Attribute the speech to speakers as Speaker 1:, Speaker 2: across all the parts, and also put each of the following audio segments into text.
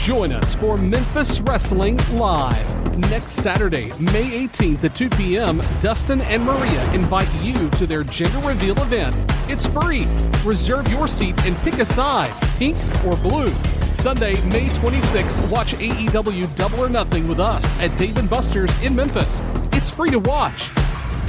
Speaker 1: Join us for Memphis Wrestling Live. Next Saturday, May 18th at 2 p.m., Dustin and Maria invite you to their gender reveal event. It's free. Reserve your seat and pick a side, pink or blue. Sunday, May 26th, watch AEW Double or Nothing with us at Dave & Buster's in Memphis. It's free to watch.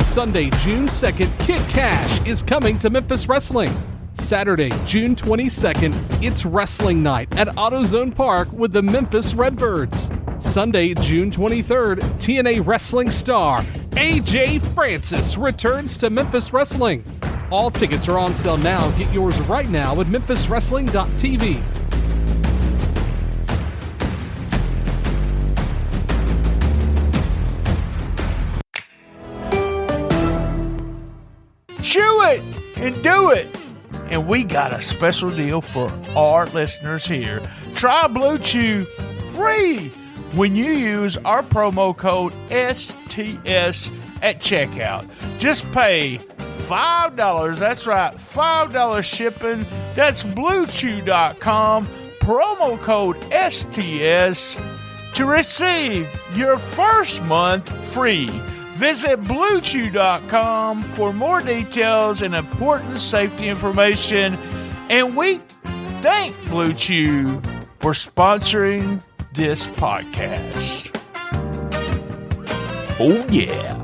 Speaker 1: Sunday, June 2nd, Kid Cash is coming to Memphis Wrestling. Saturday, June 22nd, it's Wrestling Night at AutoZone Park with the Memphis Redbirds. Sunday, June 23rd, TNA Wrestling star AJ Francis returns to Memphis Wrestling. All tickets are on sale now. Get yours right now at memphiswrestling.tv.
Speaker 2: Chew it and do it. And we got a special deal for our listeners here. Try Blue Chew free when you use our promo code STS at checkout. Just pay $5. That's right, $5 shipping. That's BlueChew.com. Promo code STS to receive your first month free. Visit BlueChew.com for more details and important safety information. And we thank Blue Chew for sponsoring this podcast. Oh, yeah.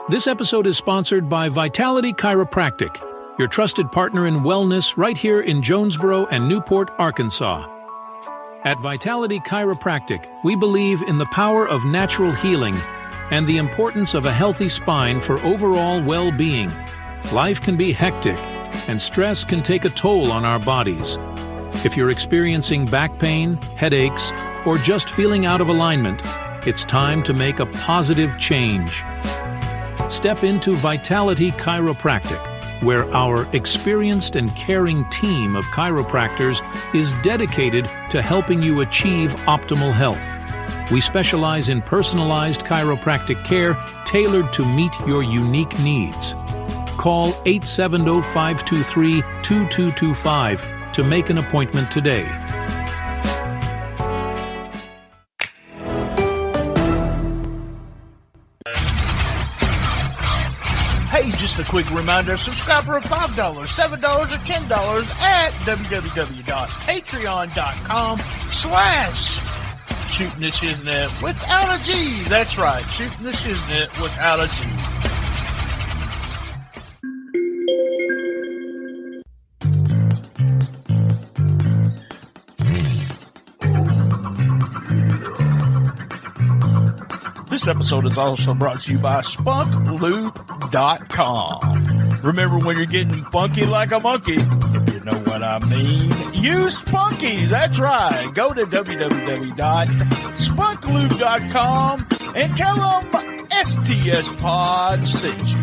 Speaker 3: This episode is sponsored by Vitality Chiropractic, your trusted partner in wellness right here in Jonesboro and Newport, Arkansas. At Vitality Chiropractic, we believe in the power of natural healing and the importance of a healthy spine for overall well-being. Life can be hectic, and stress can take a toll on our bodies. If you're experiencing back pain, headaches, or just feeling out of alignment, it's time to make a positive change. Step into Vitality Chiropractic, where our experienced and caring team of chiropractors is dedicated to helping you achieve optimal health. We specialize in personalized chiropractic care tailored to meet your unique needs. Call 870-523-2225 to make an appointment today.
Speaker 2: Hey, just a quick reminder, subscribe for $5, $7, or $10 at www.patreon.com/Shootin The Shiznit without a G. That's right, Shootin The Shiznit without a G. This episode is also brought to you by SpunkLube.com. Remember, when you're getting funky like a monkey, if you know what I mean, use Spunky. That's right. Go to www.spunklube.com and tell them STS Pod sent you.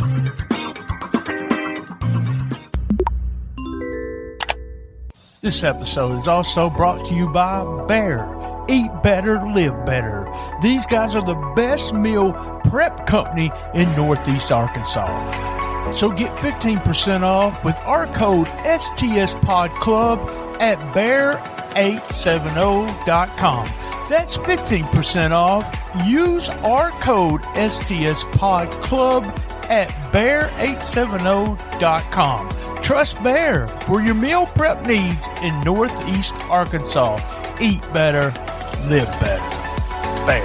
Speaker 2: This episode is also brought to you by Bear. Eat better, live better. These guys are the best meal prep company in Northeast Arkansas. So get 15% off with our code STSPodClub at bear870.com. That's 15% off. Use our code STSPodClub at bear870.com. Trust Bear for your meal prep needs in Northeast Arkansas. Eat better, live better. Bear.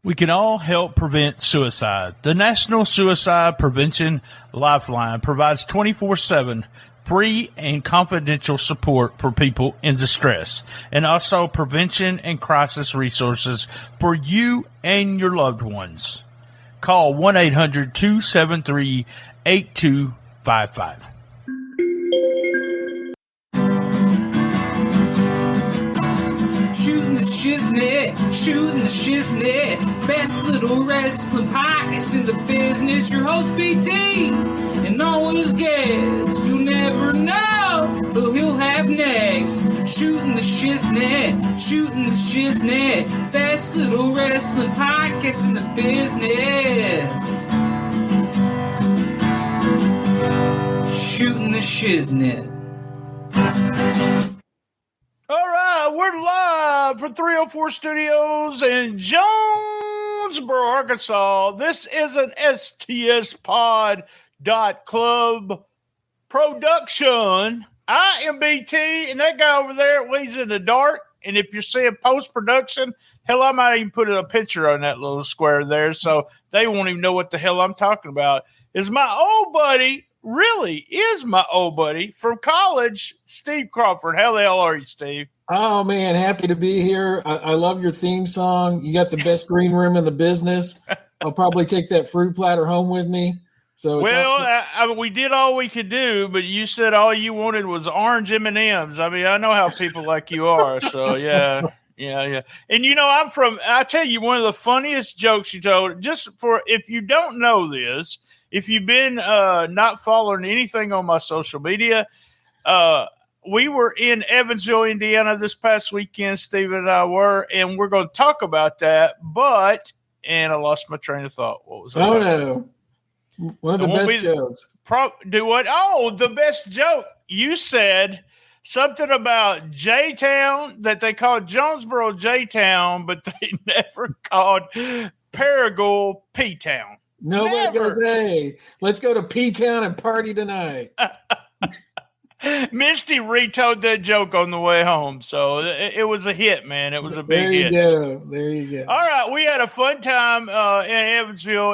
Speaker 2: We can all help prevent suicide. The National Suicide Prevention Lifeline provides 24/7 free and confidential support for people in distress, and also prevention and crisis resources for you and your loved ones. Call 1-800-273-8255.
Speaker 4: Shootin the Shiznit, Shootin the Shiznit, best little wrestling podcast in the business. Your host BT, and always Shootin' the Shiznit, Shootin' the Shiznit, best little wrestling podcast in the business. Shootin' the Shiznit.
Speaker 2: All right, we're live from 304 Studios in Jonesboro, Arkansas. This is an STS Pod.Club production. I am BT, and that guy over there leads in the dark. And if you're seeing post-production, hell, I might even put a picture on that little square there so they won't even know what the hell I'm talking about. Is my old buddy, really is my old buddy from college, Steve Crawford. How the hell are you, Steve?
Speaker 5: Oh, man, happy to be here. I love your theme song. You got the best green room in the business. I'll probably take that fruit platter home with me. So
Speaker 2: we did all we could do, but you said all you wanted was orange M&Ms. I mean, I know how people like you are. So, yeah. And, I tell you, one of the funniest jokes you told, just for if you don't know this, if you've been not following anything on my social media, we were in Evansville, Indiana this past weekend, Steve and I were, and we're going to talk about that. And I lost my train of thought. What was that?
Speaker 5: Oh, no. One of the best jokes.
Speaker 2: Do what? Oh, the best joke. You said something about J-Town, that they called Jonesboro J-Town, but they never called Paragould P-Town.
Speaker 5: Nobody goes, hey, let's go to P-Town and party tonight.
Speaker 2: Misty retold that joke on the way home, so it was a hit, man. It was a big hit.
Speaker 5: There you go.
Speaker 2: All right, we had a fun time in Evansville.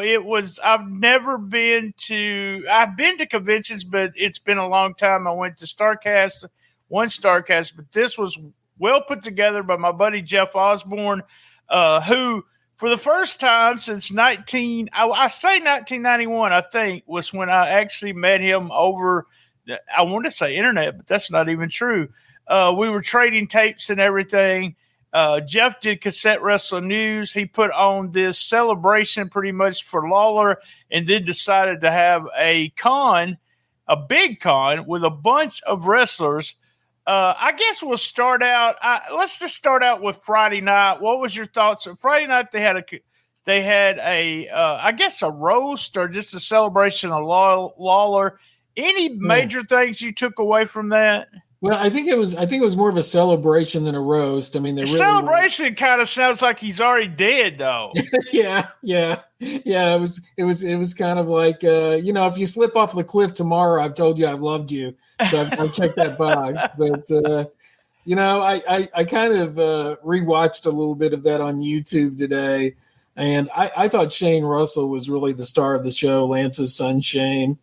Speaker 2: I've been to conventions, but it's been a long time. I went to StarCast, but this was well put together by my buddy Jeff Osborne, who for the first time since 1991, I think, was when I actually met him over, I want to say internet, but that's not even true. We were trading tapes and everything. Jeff did Cassette Wrestling News. He put on this celebration pretty much for Lawler, and then decided to have a big con with a bunch of wrestlers. I guess we'll start out. Let's just start out with Friday night. What was your thoughts? Friday night they had a I guess a roast or just a celebration of Lawler. Any major things you took away from that?
Speaker 5: Well, I think it was more of a celebration than a roast. I mean,
Speaker 2: celebration kind of sounds like he's already dead, though.
Speaker 5: Yeah. It was kind of like if you slip off the cliff tomorrow, I've told you I've loved you. So I've checked that box. But I kind of rewatched a little bit of that on YouTube today, and I thought Shane Russell was really the star of the show. Lance's son, Shane.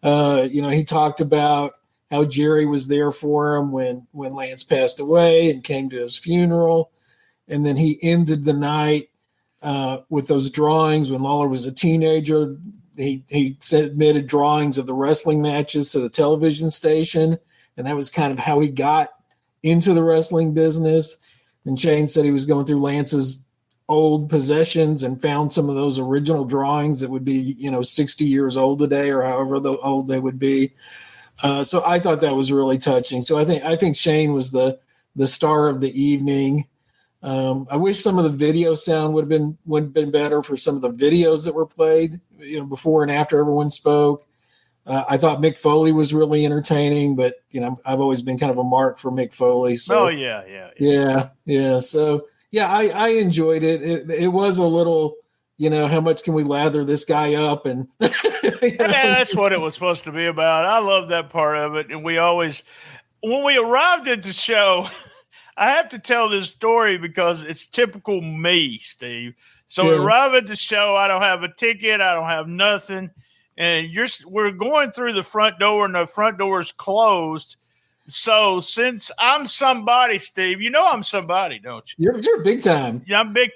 Speaker 5: He talked about how Jerry was there for him when Lance passed away and came to his funeral. And then he ended the night with those drawings when Lawler was a teenager. He submitted drawings of the wrestling matches to the television station. And that was kind of how he got into the wrestling business. And Shane said he was going through Lance's old possessions and found some of those original drawings that would be 60 years old today or however old they would be. So I thought that was really touching. So I think Shane was the star of the evening. I wish some of the video sound would have been better for some of the videos that were played before and after everyone spoke. I thought Mick Foley was really entertaining, but I've always been kind of a mark for Mick Foley. So yeah. So yeah, I enjoyed it. It was a little, how much can we lather this guy up? And
Speaker 2: that's what it was supposed to be about. I love that part of it. And we always, when we arrived at the show, I have to tell this story because it's typical me, Steve. So we arrive at the show. I don't have a ticket. I don't have nothing. And we're going through the front door, and the front door is closed. So since I'm somebody, Steve, I'm somebody, don't you?
Speaker 5: You're big time.
Speaker 2: Yeah, I'm big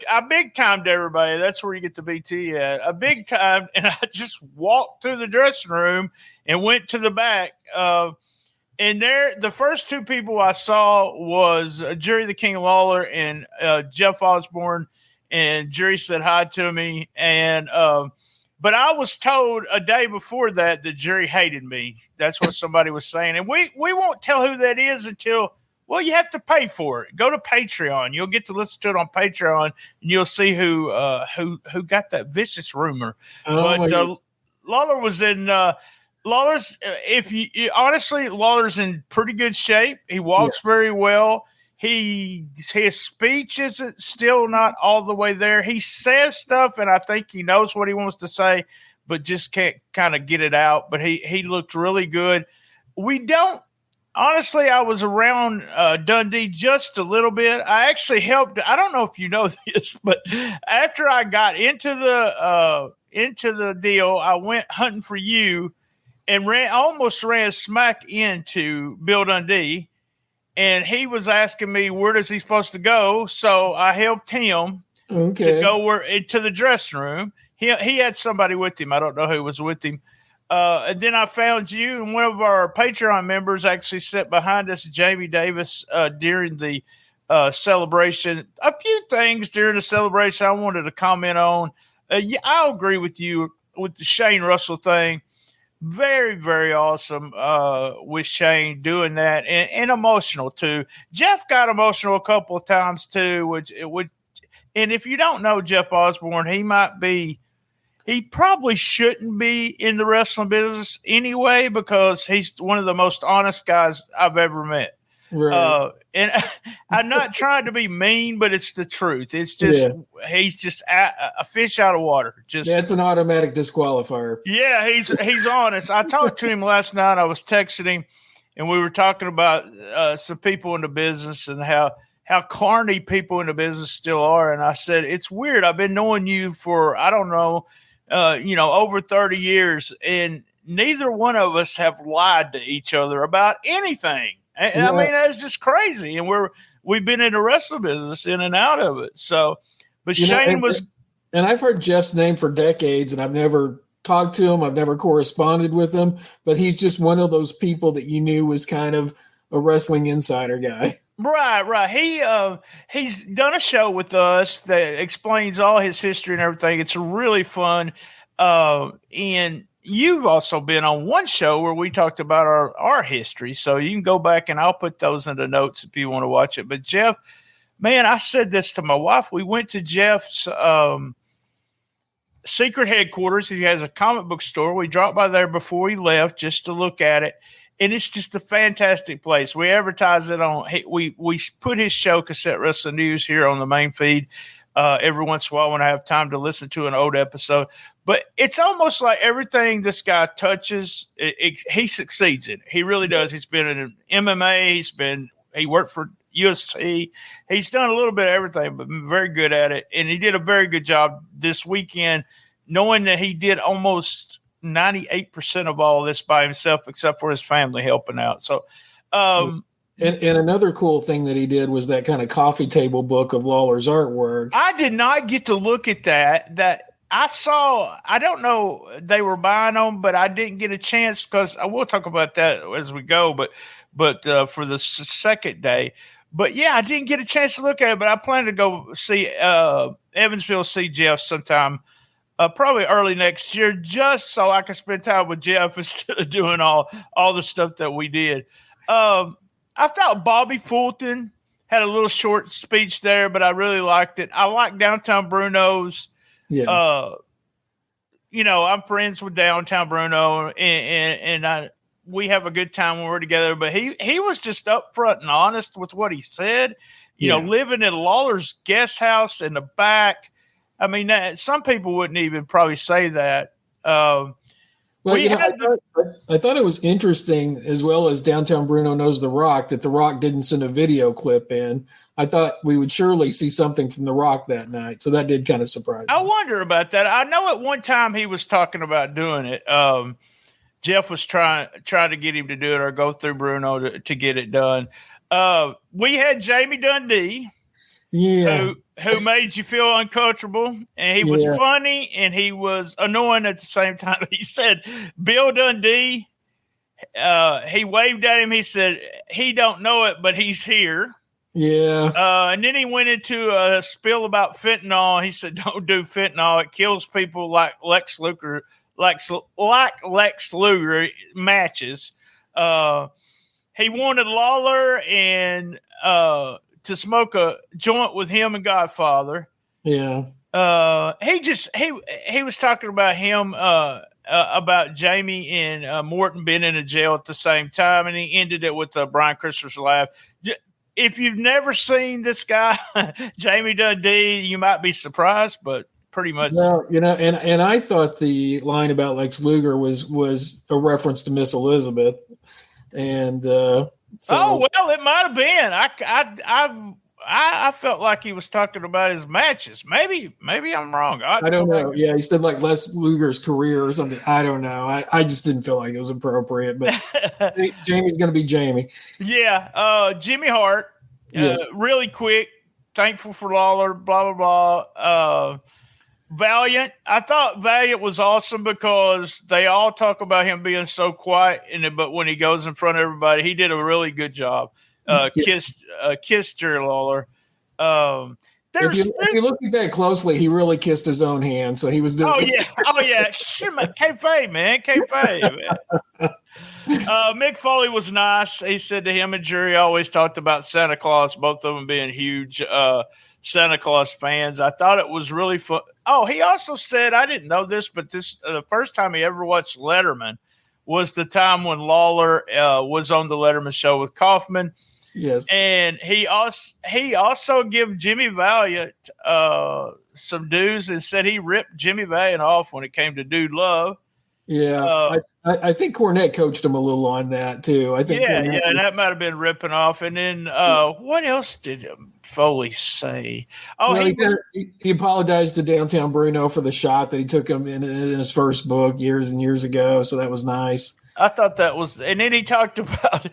Speaker 2: time to everybody. That's where you get the BT at. A big time, and I just walked through the dressing room and went to the back. And there, the first two people I saw was Jerry the King Lawler and Jeff Osborne. And Jerry said hi to me, and but I was told a day before that Jerry hated me. That's what somebody was saying. And we won't tell who that is until Well, you have to pay for it. Go to Patreon. You'll get to listen to it on Patreon, and you'll see who got that vicious rumor. Lawler was in Lawler's. Lawler's in pretty good shape. He walks very well. His speech isn't still not all the way there. He says stuff, and I think he knows what he wants to say, but just can't kind of get it out. But he looked really good. Honestly, I was around Dundee just a little bit. I actually helped. I don't know if you know this, but after I got into the deal, I went hunting for you and almost ran smack into Bill Dundee. And he was asking me, where does he supposed to go? So I helped him to go into the dressing room. He had somebody with him. I don't know who was with him. And then I found you, and one of our Patreon members actually sat behind us, Jamie Davis, during the celebration. A few things during the celebration I wanted to comment on. I agree with you with the Shane Russell thing. Very, very awesome with Shane doing that, and emotional too. Jeff got emotional a couple of times too, and if you don't know Jeff Osborne, he probably shouldn't be in the wrestling business anyway, because he's one of the most honest guys I've ever met.
Speaker 5: Right.
Speaker 2: And I'm not trying to be mean, but it's the truth. It's just he's just a fish out of water.
Speaker 5: That's an automatic disqualifier.
Speaker 2: Yeah, he's honest. I talked to him last night. I was texting him, and we were talking about some people in the business and how corny people in the business still are. And I said, it's weird. I've been knowing you for, I don't know, over 30 years, and neither one of us have lied to each other about anything. And I mean, that's just crazy. And we've been in the wrestling business in and out of it. So, but Shane was.
Speaker 5: And I've heard Jeff's name for decades, and I've never talked to him. I've never corresponded with him, but he's just one of those people that you knew was kind of a wrestling insider guy.
Speaker 2: Right. He's done a show with us that explains all his history and everything. It's really fun. And you've also been on one show where we talked about our history. So you can go back, and I'll put those in the notes if you want to watch it. But Jeff, man, I said this to my wife. We went to Jeff's secret headquarters. He has a comic book store. We dropped by there before he left just to look at it. And it's just a fantastic place. We advertise it on. We put his show, Cassette Wrestling News, here on the main feed every once in a while when I have time to listen to an old episode. But it's almost like everything this guy touches, he succeeds in. He really does. He's been in MMA. He worked for UFC. He's done a little bit of everything, but very good at it. And he did a very good job this weekend, knowing that he did almost 98% of all this by himself, except for his family helping out. So,
Speaker 5: and another cool thing that he did was that kind of coffee table book of Lawler's artwork.
Speaker 2: I did not get to look at that I saw. I don't know, they were buying them, but I didn't get a chance, because I will talk about that as we go. But for the second day, but yeah, I didn't get a chance to look at it. But I plan to go see Evansville, see Jeff sometime. Probably early next year, just so I can spend time with Jeff instead of doing all the stuff that we did. I thought Bobby Fulton had a little short speech there, but I really liked it. I like Downtown Bruno's. Yeah. I'm friends with Downtown Bruno, and we have a good time when we're together. But he was just upfront and honest with what he said. Living in Lawler's guest house in the back. I mean, some people wouldn't even probably say that.
Speaker 5: I thought it was interesting, as well as Downtown Bruno knows The Rock, that The Rock didn't send a video clip in. I thought we would surely see something from The Rock that night. So that did kind of surprise me.
Speaker 2: I wonder about that. I know at one time he was talking about doing it. Jeff was trying to get him to do it or go through Bruno to get it done. We had Jamie Dundee.
Speaker 5: Yeah.
Speaker 2: Who made you feel uncomfortable, and he was funny and he was annoying at the same time. He said, Bill Dundee, he waved at him. He said, he don't know it, but he's here.
Speaker 5: Yeah.
Speaker 2: And then he went into a spiel about fentanyl. He said, don't do fentanyl. It kills people like Lex Luger matches. he wanted Lawler and to smoke a joint with him and Godfather.
Speaker 5: Yeah.
Speaker 2: He was talking about him about Jamie and Morton being in a jail at the same time, and he ended it with Brian Christopher's laugh. If you've never seen this guy, Jamie Dundee, you might be surprised, but pretty much.
Speaker 5: Well, and I thought the line about Lex Luger was a reference to Miss Elizabeth, and so,
Speaker 2: oh well, it might have been. I felt like he was talking about his matches. Maybe I'm wrong.
Speaker 5: I don't know. Yeah, he said like Les Luger's career or something. I don't know. I just didn't feel like it was appropriate. But Jamie's going to be Jamie.
Speaker 2: Yeah. Jimmy Hart.
Speaker 5: Yes.
Speaker 2: Really quick. Thankful for Lawler. Blah blah blah. Valiant. I thought Valiant was awesome because they all talk about him being so quiet, but when he goes in front of everybody, he did a really good job. Kissed Jerry Lawler.
Speaker 5: If you look at that closely, he really kissed his own hand. So he was doing.
Speaker 2: Oh yeah. Shit, man. Kayfabe, man. Mick Foley was nice. He said to him and Jerry always talked about Santa Claus, both of them being huge Santa Claus fans. I thought it was really fun. Oh, he also said, I didn't know this, but the first time he ever watched Letterman was the time when Lawler was on the Letterman show with Kaufman.
Speaker 5: Yes.
Speaker 2: And he also gave Jimmy Valiant some dues and said he ripped Jimmy Valiant off when it came to Dude Love.
Speaker 5: Yeah. I think Cornette coached him a little on that too. I think.
Speaker 2: Yeah, and that might have been ripping off. And then what else did Foley say? Oh,
Speaker 5: well, he apologized to Downtown Bruno for the shot that he took him in his first book years and years ago. So that was nice.
Speaker 2: I thought that was, and then he talked about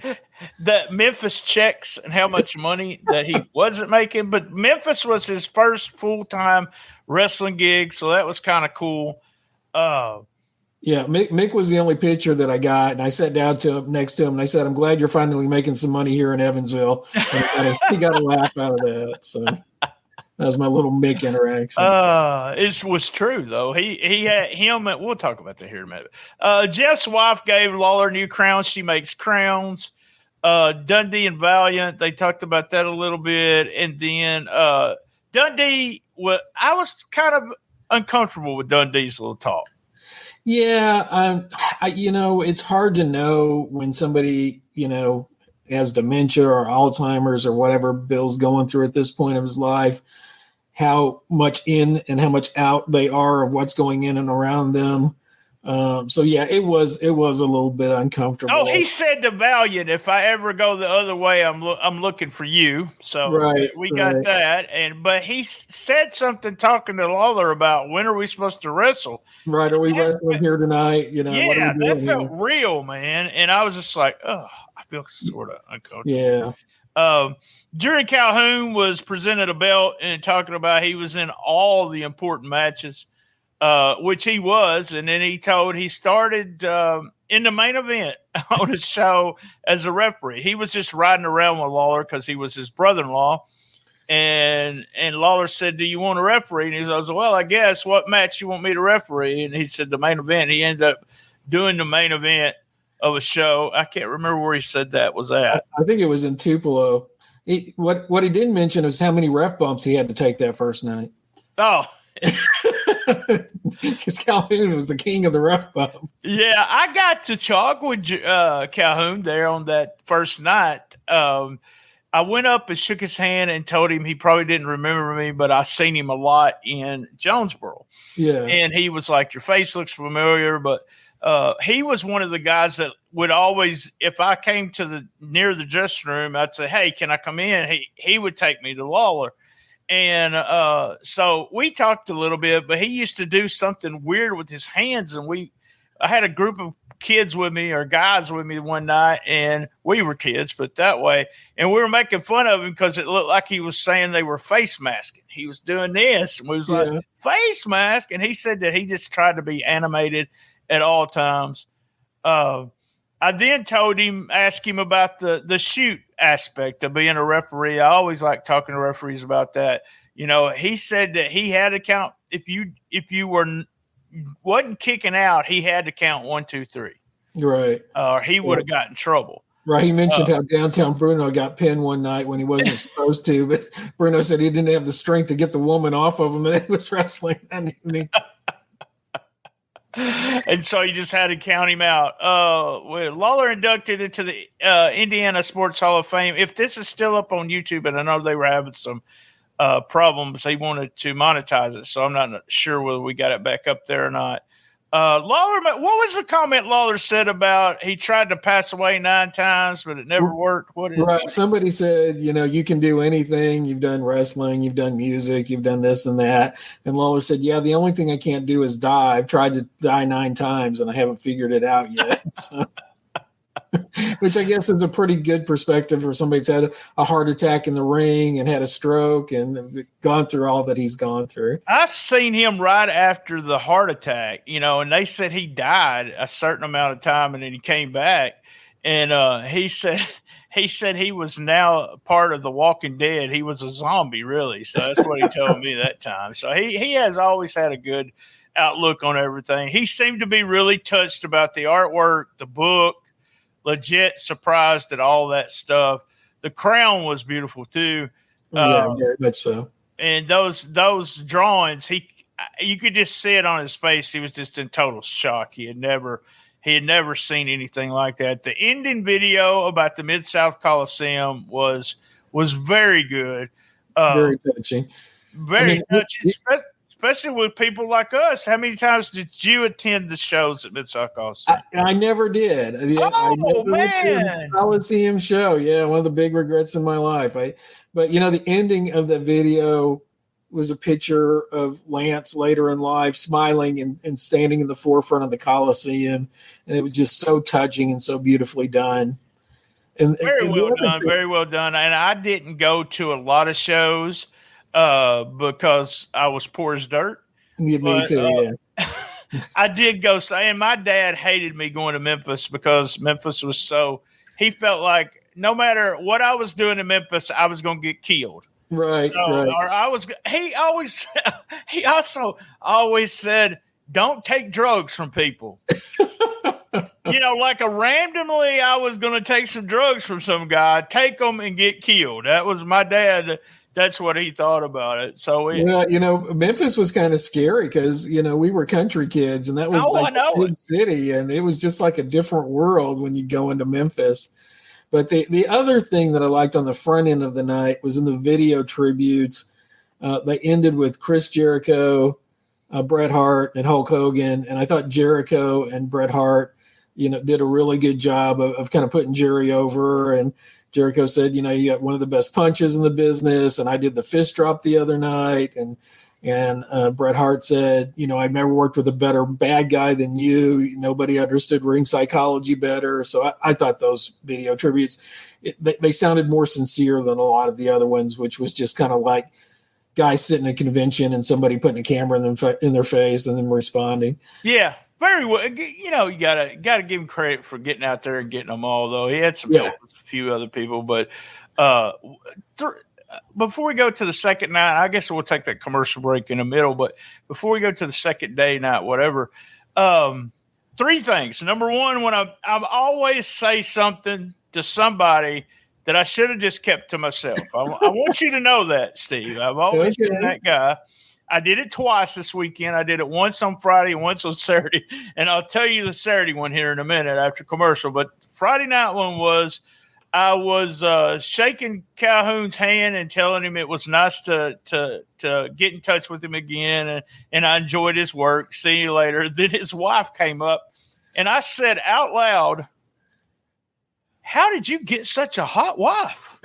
Speaker 2: the Memphis checks and how much money that he wasn't making. But Memphis was his first full-time wrestling gig, so that was kind of cool.
Speaker 5: Yeah, Mick was the only pitcher that I got, and I sat down next to him, and I said, "I'm glad you're finally making some money here in Evansville." And he got a laugh out of that. So that was my little Mick interaction.
Speaker 2: It was true though. He had him. We'll talk about that here in a minute. Jeff's wife gave Lawler new crowns. She makes crowns. Dundee and Valiant. They talked about that a little bit, and then Dundee. I was kind of uncomfortable with Dundee's little talk.
Speaker 5: Yeah, it's hard to know when somebody, has dementia or Alzheimer's or whatever Bill's going through at this point of his life, how much in and how much out they are of what's going in and around them. So yeah, it was a little bit uncomfortable.
Speaker 2: Oh, he said to Valiant, if I ever go the other way, I'm looking for you. So we got that. But he said something talking to Lawler about when are we supposed to wrestle?
Speaker 5: Right. Are we wrestling here tonight?
Speaker 2: Yeah, that felt real, man. And I was just like, oh, I feel sort of uncomfortable.
Speaker 5: Yeah.
Speaker 2: Jerry Calhoun was presented a belt and talking about he was in all the important matches. Which he was, and then he started in the main event on his show as a referee. He was just riding around with Lawler because he was his brother-in-law, and Lawler said, "Do you want to referee?" And he goes, "Well, I guess. What match you want me to referee?" And he said, "The main event." He ended up doing the main event of a show. I can't remember where he said that was at.
Speaker 5: I think it was in Tupelo. What he didn't mention was how many ref bumps he had to take that first night.
Speaker 2: Oh.
Speaker 5: Because Calhoun was the king of the ref bump.
Speaker 2: Yeah, I got to talk with Calhoun there on that first night. I went up and shook his hand and told him he probably didn't remember me, but I seen him a lot in Jonesboro.
Speaker 5: Yeah,
Speaker 2: and he was like, "Your face looks familiar," but he was one of the guys that would always, if I came to near the dressing room, I'd say, "Hey, can I come in?" He would take me to Lawler. And so we talked a little bit, but he used to do something weird with his hands. And I had a group of kids with me or guys with me one night, and we were kids, but that way. And we were making fun of him because it looked like he was saying they were face masking. He was doing this, and we was like, face mask. And he said that he just tried to be animated at all times. I then asked him about the shoot aspect of being a referee. I always like talking to referees about that. He said that he had to count if you wasn't kicking out, he had to count 1, 2, 3.
Speaker 5: Right.
Speaker 2: Or he would have gotten in trouble.
Speaker 5: Right. He mentioned how downtown Bruno got pinned one night when he wasn't supposed to, but Bruno said he didn't have the strength to get the woman off of him that he was wrestling that evening.
Speaker 2: And so you just had to count him out. Lawler inducted into the Indiana Sports Hall of Fame. If this is still up on YouTube, and I know they were having some problems, they wanted to monetize it, so I'm not sure whether we got it back up there or not. Lawler, what was the comment Lawler said about he tried to pass away 9 times, but it never worked?
Speaker 5: Right. Somebody said, you can do anything. You've done wrestling, you've done music, you've done this and that. And Lawler said, yeah, the only thing I can't do is die. I've tried to die 9 times and I haven't figured it out yet. So. Which I guess is a pretty good perspective for somebody that's had a heart attack in the ring and had a stroke and gone through all that he's gone through.
Speaker 2: I've seen him right after the heart attack, and they said he died a certain amount of time and then he came back. And he said he was now part of the Walking Dead. He was a zombie, really. So that's what he told me that time. So he has always had a good outlook on everything. He seemed to be really touched about the artwork, the book. Legit surprised at all that stuff. The crown was beautiful too.
Speaker 5: Yeah, very much so.
Speaker 2: And those drawings, you could just see it on his face. He was just in total shock. He had never seen anything like that. The ending video about the Mid-South Coliseum was very good.
Speaker 5: Very touching.
Speaker 2: Very touching. Especially with people like us. How many times did you attend the shows at Mid-South Coliseum?
Speaker 5: I never did. I never
Speaker 2: man!
Speaker 5: went to a Coliseum show. Yeah, one of the big regrets in my life. But the ending of the video was a picture of Lance later in life smiling and standing in the forefront of the Coliseum, and it was just so touching and so beautifully done.
Speaker 2: Very well done. And I didn't go to a lot of shows. Because I was poor as dirt.
Speaker 5: Yeah, me too, yeah.
Speaker 2: I did go say, and my dad hated me going to Memphis because Memphis was he felt like no matter what I was doing in Memphis, I was going to get killed.
Speaker 5: Right, right.
Speaker 2: Or he also always said, don't take drugs from people. Like randomly I was going to take some drugs from some guy, take them and get killed. That was my dad. That's what he thought about it. So,
Speaker 5: Memphis was kind of scary because, we were country kids and that was a big city and it was just like a different world when you go into Memphis. But the other thing that I liked on the front end of the night was in the video tributes. They ended with Chris Jericho, Bret Hart, and Hulk Hogan. And I thought Jericho and Bret Hart, did a really good job of kind of putting Jerry over. And Jericho said, you got one of the best punches in the business. And I did the fist drop the other night. And Bret Hart said, I've never worked with a better bad guy than you. Nobody understood ring psychology better. So I thought those video tributes, they sounded more sincere than a lot of the other ones, which was just kind of like guys sitting at a convention and somebody putting a camera in their face and then responding.
Speaker 2: Yeah. Very well. You gotta give him credit for getting out there and getting them all, though. He had some help with a few other people. But before we go to the second night, I guess we'll take that commercial break in the middle. But before we go to the second day night, whatever, 3 things. Number one, when I always say something to somebody that I should have just kept to myself. I want you to know that, Steve. I've always been that guy. I did it twice this weekend. I did it once on Friday and once on Saturday. And I'll tell you the Saturday one here in a minute after commercial. But Friday night one was I was shaking Calhoun's hand and telling him it was nice to get in touch with him again. And I enjoyed his work. See you later. Then his wife came up and I said out loud, how did you get such a hot wife?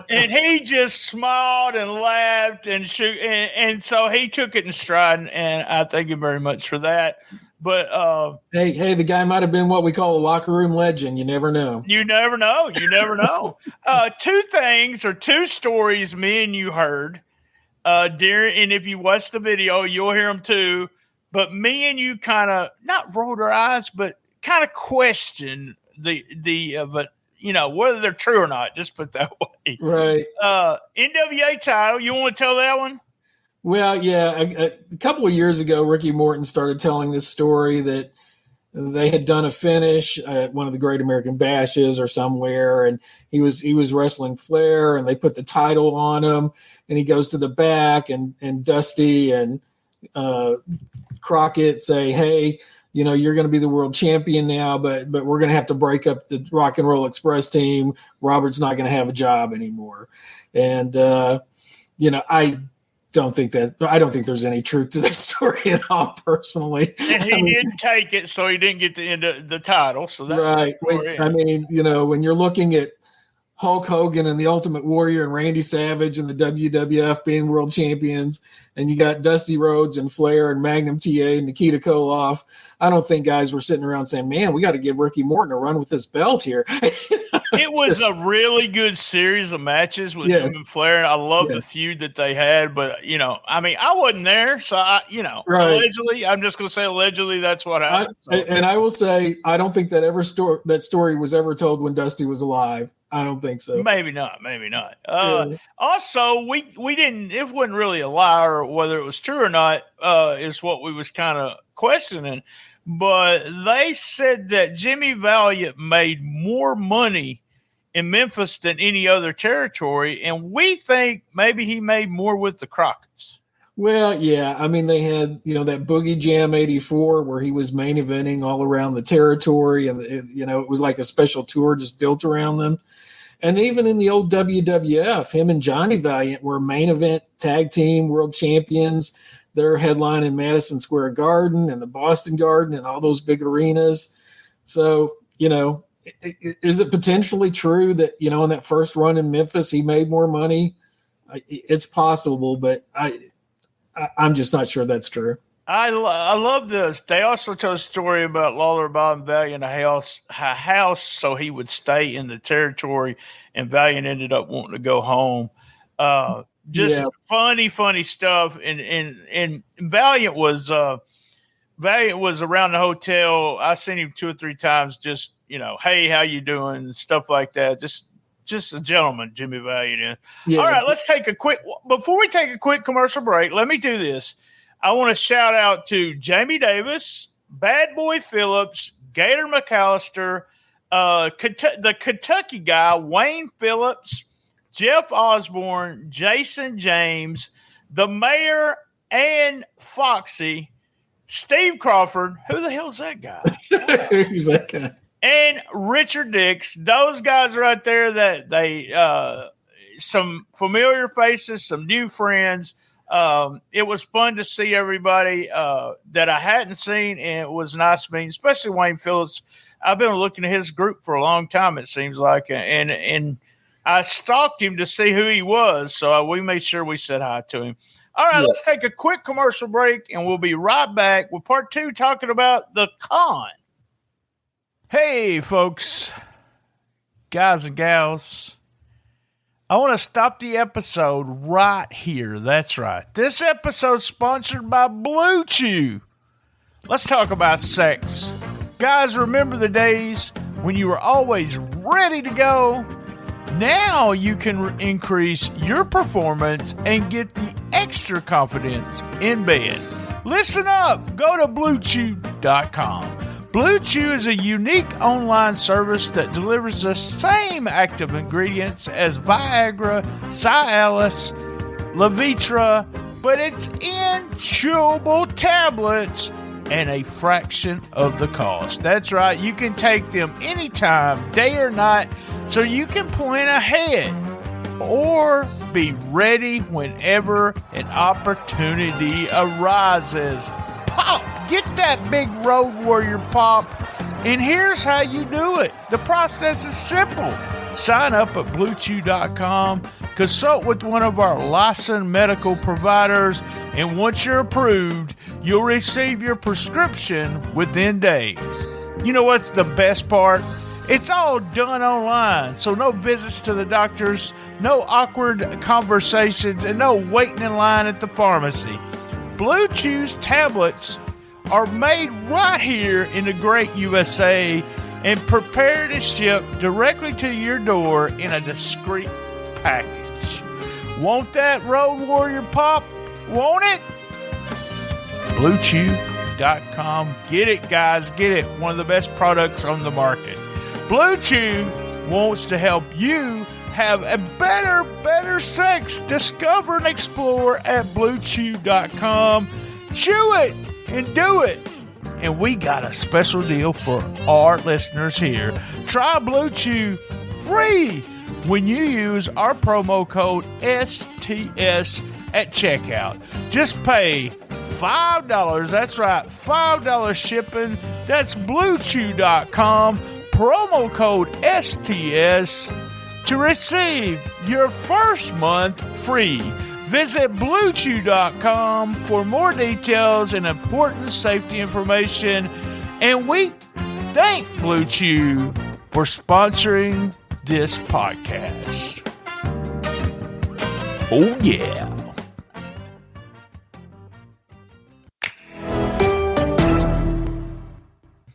Speaker 2: And he just smiled and laughed and so he took it in stride, and I thank him very much for that. But
Speaker 5: hey, the guy might have been what we call a locker room legend. You never know.
Speaker 2: You never know. 2 things or 2 stories me and you heard and if you watch the video, you'll hear them too. But me and you kind of not rolled our eyes, but kind of questioned but whether they're true or not, just put that way.
Speaker 5: Right.
Speaker 2: NWA title. You want to tell that one?
Speaker 5: Well, yeah. A couple of years ago, Ricky Morton started telling this story that they had done a finish at one of the Great American Bashes or somewhere, and he was wrestling Flair, and they put the title on him, and he goes to the back, and Dusty and Crockett say, hey, you're going to be the world champion now, but we're going to have to break up the Rock and Roll Express team. Robert's not going to have a job anymore. And, I don't think there's any truth to this story at all, personally.
Speaker 2: And he didn't take it, so he didn't get the end of the title. So that's
Speaker 5: right. When you're looking at Hulk Hogan and the Ultimate Warrior and Randy Savage and the WWF being world champions, and you got Dusty Rhodes and Flair and Magnum TA and Nikita Koloff, I don't think guys were sitting around saying, man, we got to give Ricky Morton a run with this belt here.
Speaker 2: It was a really good series of matches with him and Flair. And I love the feud that they had, but I wasn't there. So allegedly, I'm just going to say allegedly that's what happened.
Speaker 5: And I will say, I don't think that story was ever told when Dusty was alive. I don't think so.
Speaker 2: Maybe not. Also, we didn't, it wasn't really a lie, or whether it was true or not, is what we was kind of questioning. But they said that Jimmy Valiant made more money in Memphis than any other territory, and we think maybe he made more with the Crockett's.
Speaker 5: Well, yeah. I mean, they had, that Boogie Jam 84 where he was main eventing all around the territory, and, it was like a special tour just built around them. And even in the old WWF, him and Johnny Valiant were main event tag team world champions. They're headlining Madison Square Garden and the Boston Garden and all those big arenas. So, is it potentially true that, in that first run in Memphis, he made more money? It's possible, but I'm just not sure that's true.
Speaker 2: I love this. They also tell a story about Lawler buying Valiant a house so he would stay in the territory, and Valiant ended up wanting to go home. Funny stuff. And Valiant was around the hotel. I seen him 2 or 3 times. Just hey, how you doing? Stuff like that. Just a gentleman, Jimmy Valiant. Yeah. All right, before we take a quick commercial break, let me do this. I want to shout out to Jamie Davis, Bad Boy Phillips, Gator McAllister, the Kentucky guy, Wayne Phillips, Jeff Osborne, Jason James, the mayor, and Foxy, Steve Crawford. Who the hell's that guy?
Speaker 5: Who's that guy?
Speaker 2: And Richard Dix. Those guys right there, that they some familiar faces, some new friends. It was fun to see everybody that I hadn't seen, and it was nice meeting, especially Wayne Phillips. I've been looking at his group for a long time, it seems like, and I stalked him to see who he was, so we made sure we said hi to him. All right, Let's take a quick commercial break, and we'll be right back with part 2 talking about the con. Hey, folks, guys and gals. I want to stop the episode right here. That's right. This episode's sponsored by Blue Chew. Let's talk about sex. Guys, remember the days when you were always ready to go? Now you can increase your performance and get the extra confidence in bed. Listen up. Go to BlueChew.com. Blue Chew is a unique online service that delivers the same active ingredients as Viagra, Cialis, Levitra, but it's in chewable tablets and a fraction of the cost. That's right, you can take them anytime, day or night, so you can plan ahead or be ready whenever an opportunity arises. Pop! Get that big Road Warrior pop. And here's how you do it. The process is simple. Sign up at BlueChew.com, consult with one of our licensed medical providers, and once you're approved, you'll receive your prescription within days. You know what's the best part? It's all done online, so no visits to the doctors, no awkward conversations, and no waiting in line at the pharmacy. Blue Chew's tablets are made right here in the great USA and prepared to ship directly to your door in a discreet package. Want that Road Warrior pop? Want it? BlueChew.com. BlueChew.com. Get it, guys. Get it. One of the best products on the market. Blue Chew wants to help you have a better sex. Discover and explore at BlueChew.com. Chew it and do it. And we got a special deal for our listeners here. Try Blue Chew free when you use our promo code STS at checkout. Just pay $5. That's right, $5 shipping. That's BlueChew.com. Promo code STS to receive your first month free. Visit BlueChew.com for more details and important safety information. And we thank Blue Chew for sponsoring this podcast. Oh, yeah.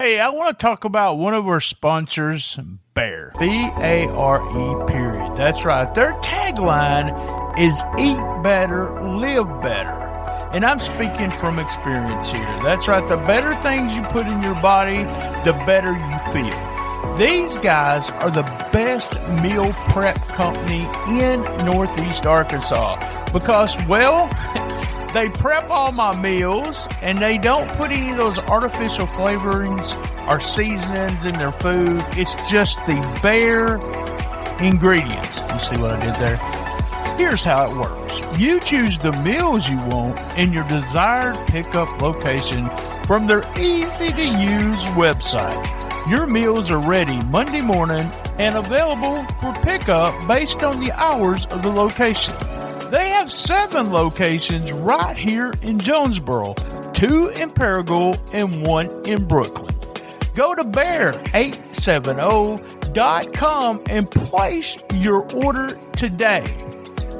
Speaker 2: Hey, I want to talk about one of our sponsors, Bear. B-A-R-E, period. That's right. Their tagline is Eat Better, Live Better. And I'm speaking from experience here. That's right. The better things you put in your body, the better you feel. These guys are the best meal prep company in Northeast Arkansas because, well, they prep all my meals and they don't put any of those artificial flavorings or seasonings in their food. It's just the bare ingredients. You see what I did there? Here's how it works. You choose the meals you want in your desired pickup location from their easy-to-use website. Your meals are ready Monday morning and available for pickup based on the hours of the location. They have 7 locations right here in Jonesboro, 2 in Paragould and 1 in Brooklyn. Go to bear870.com and place your order today.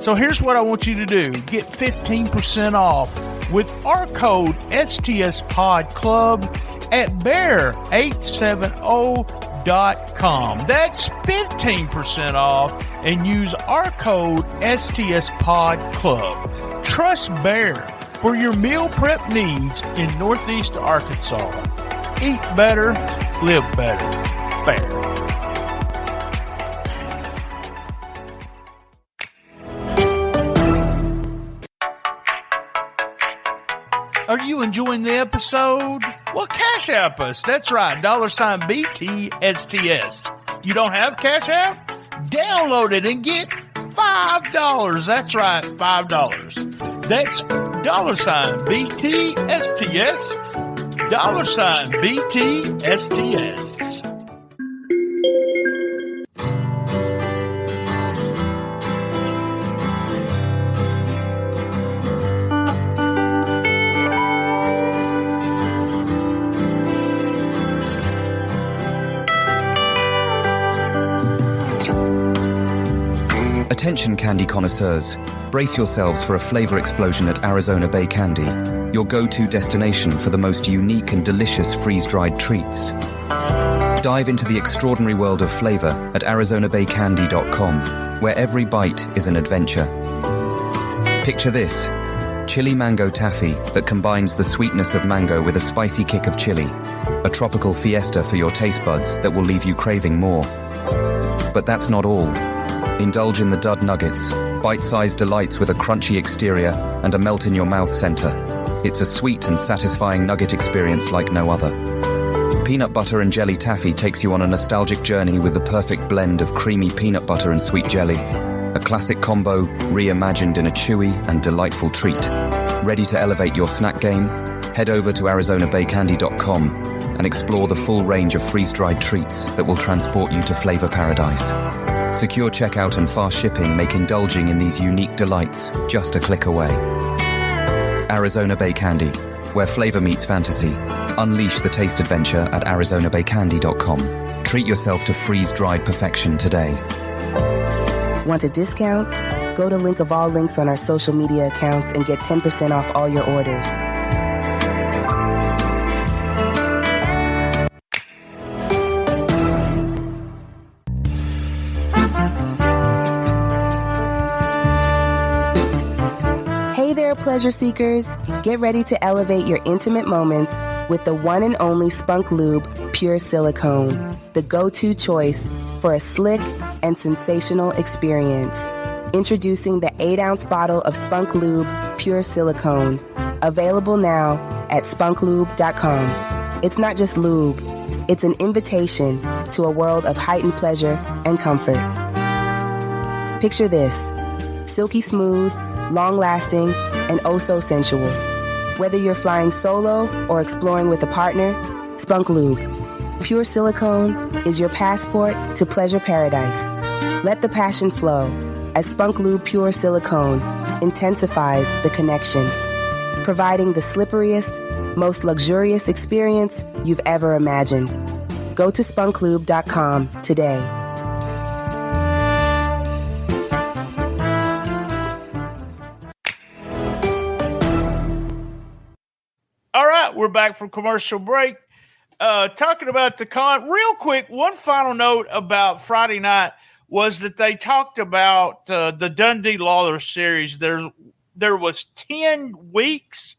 Speaker 2: So here's what I want you to do. Get 15% off with our code STSPodClub at bear870.com. That's 15% off and use our code STSPodClub. Trust Bear for your meal prep needs in Northeast Arkansas. Eat better, live better. Bear. Are you enjoying the episode? Well, Cash App us. That's right, $BTSTS. You don't have Cash App? Download it and get $5. That's right, $5. That's $BTSTS, $BTSTS.
Speaker 6: Attention candy connoisseurs, brace yourselves for a flavor explosion at Arizona Bay Candy, your go-to destination for the most unique and delicious freeze-dried treats. Dive into the extraordinary world of flavor at ArizonaBayCandy.com, where every bite is an adventure. Picture this: chili mango taffy that combines the sweetness of mango with a spicy kick of chili, a tropical fiesta for your taste buds that will leave you craving more. But that's not all. Indulge in the Dud Nuggets, bite-sized delights with a crunchy exterior and a melt-in-your-mouth center. It's a sweet and satisfying nugget experience like no other. Peanut butter and jelly taffy takes you on a nostalgic journey with the perfect blend of creamy peanut butter and sweet jelly. A classic combo reimagined in a chewy and delightful treat. Ready to elevate your snack game? Head over to ArizonaBayCandy.com and explore the full range of freeze-dried treats that will transport you to flavor paradise. Secure checkout and fast shipping make indulging in these unique delights just a click away. Arizona Bay Candy, where flavor meets fantasy. Unleash the taste adventure at ArizonaBayCandy.com. Treat yourself to freeze-dried perfection today.
Speaker 7: Want a discount? Go to link of all links on our social media accounts and get 10% off all your orders. pleasure seekers, get ready to elevate your intimate moments with the one and only Spunk Lube Pure Silicone, the go-to choice for a slick and sensational experience. Introducing the 8-ounce bottle of Spunk Lube Pure Silicone, available now at spunklube.com. It's not just lube, it's an invitation to a world of heightened pleasure and comfort. Picture this: silky smooth, long-lasting, and oh so sensual. Whether you're flying solo or exploring with a partner, Spunk Lube Pure Silicone is your passport to pleasure paradise. Let the passion flow as Spunk Lube Pure Silicone intensifies the connection, providing the slipperiest, most luxurious experience you've ever imagined. Go to spunklube.com today.
Speaker 2: All right, we're back from commercial break. Talking about the con. Real quick, one final note about Friday night was that they talked about the Dundee Lawler series. There was 10 weeks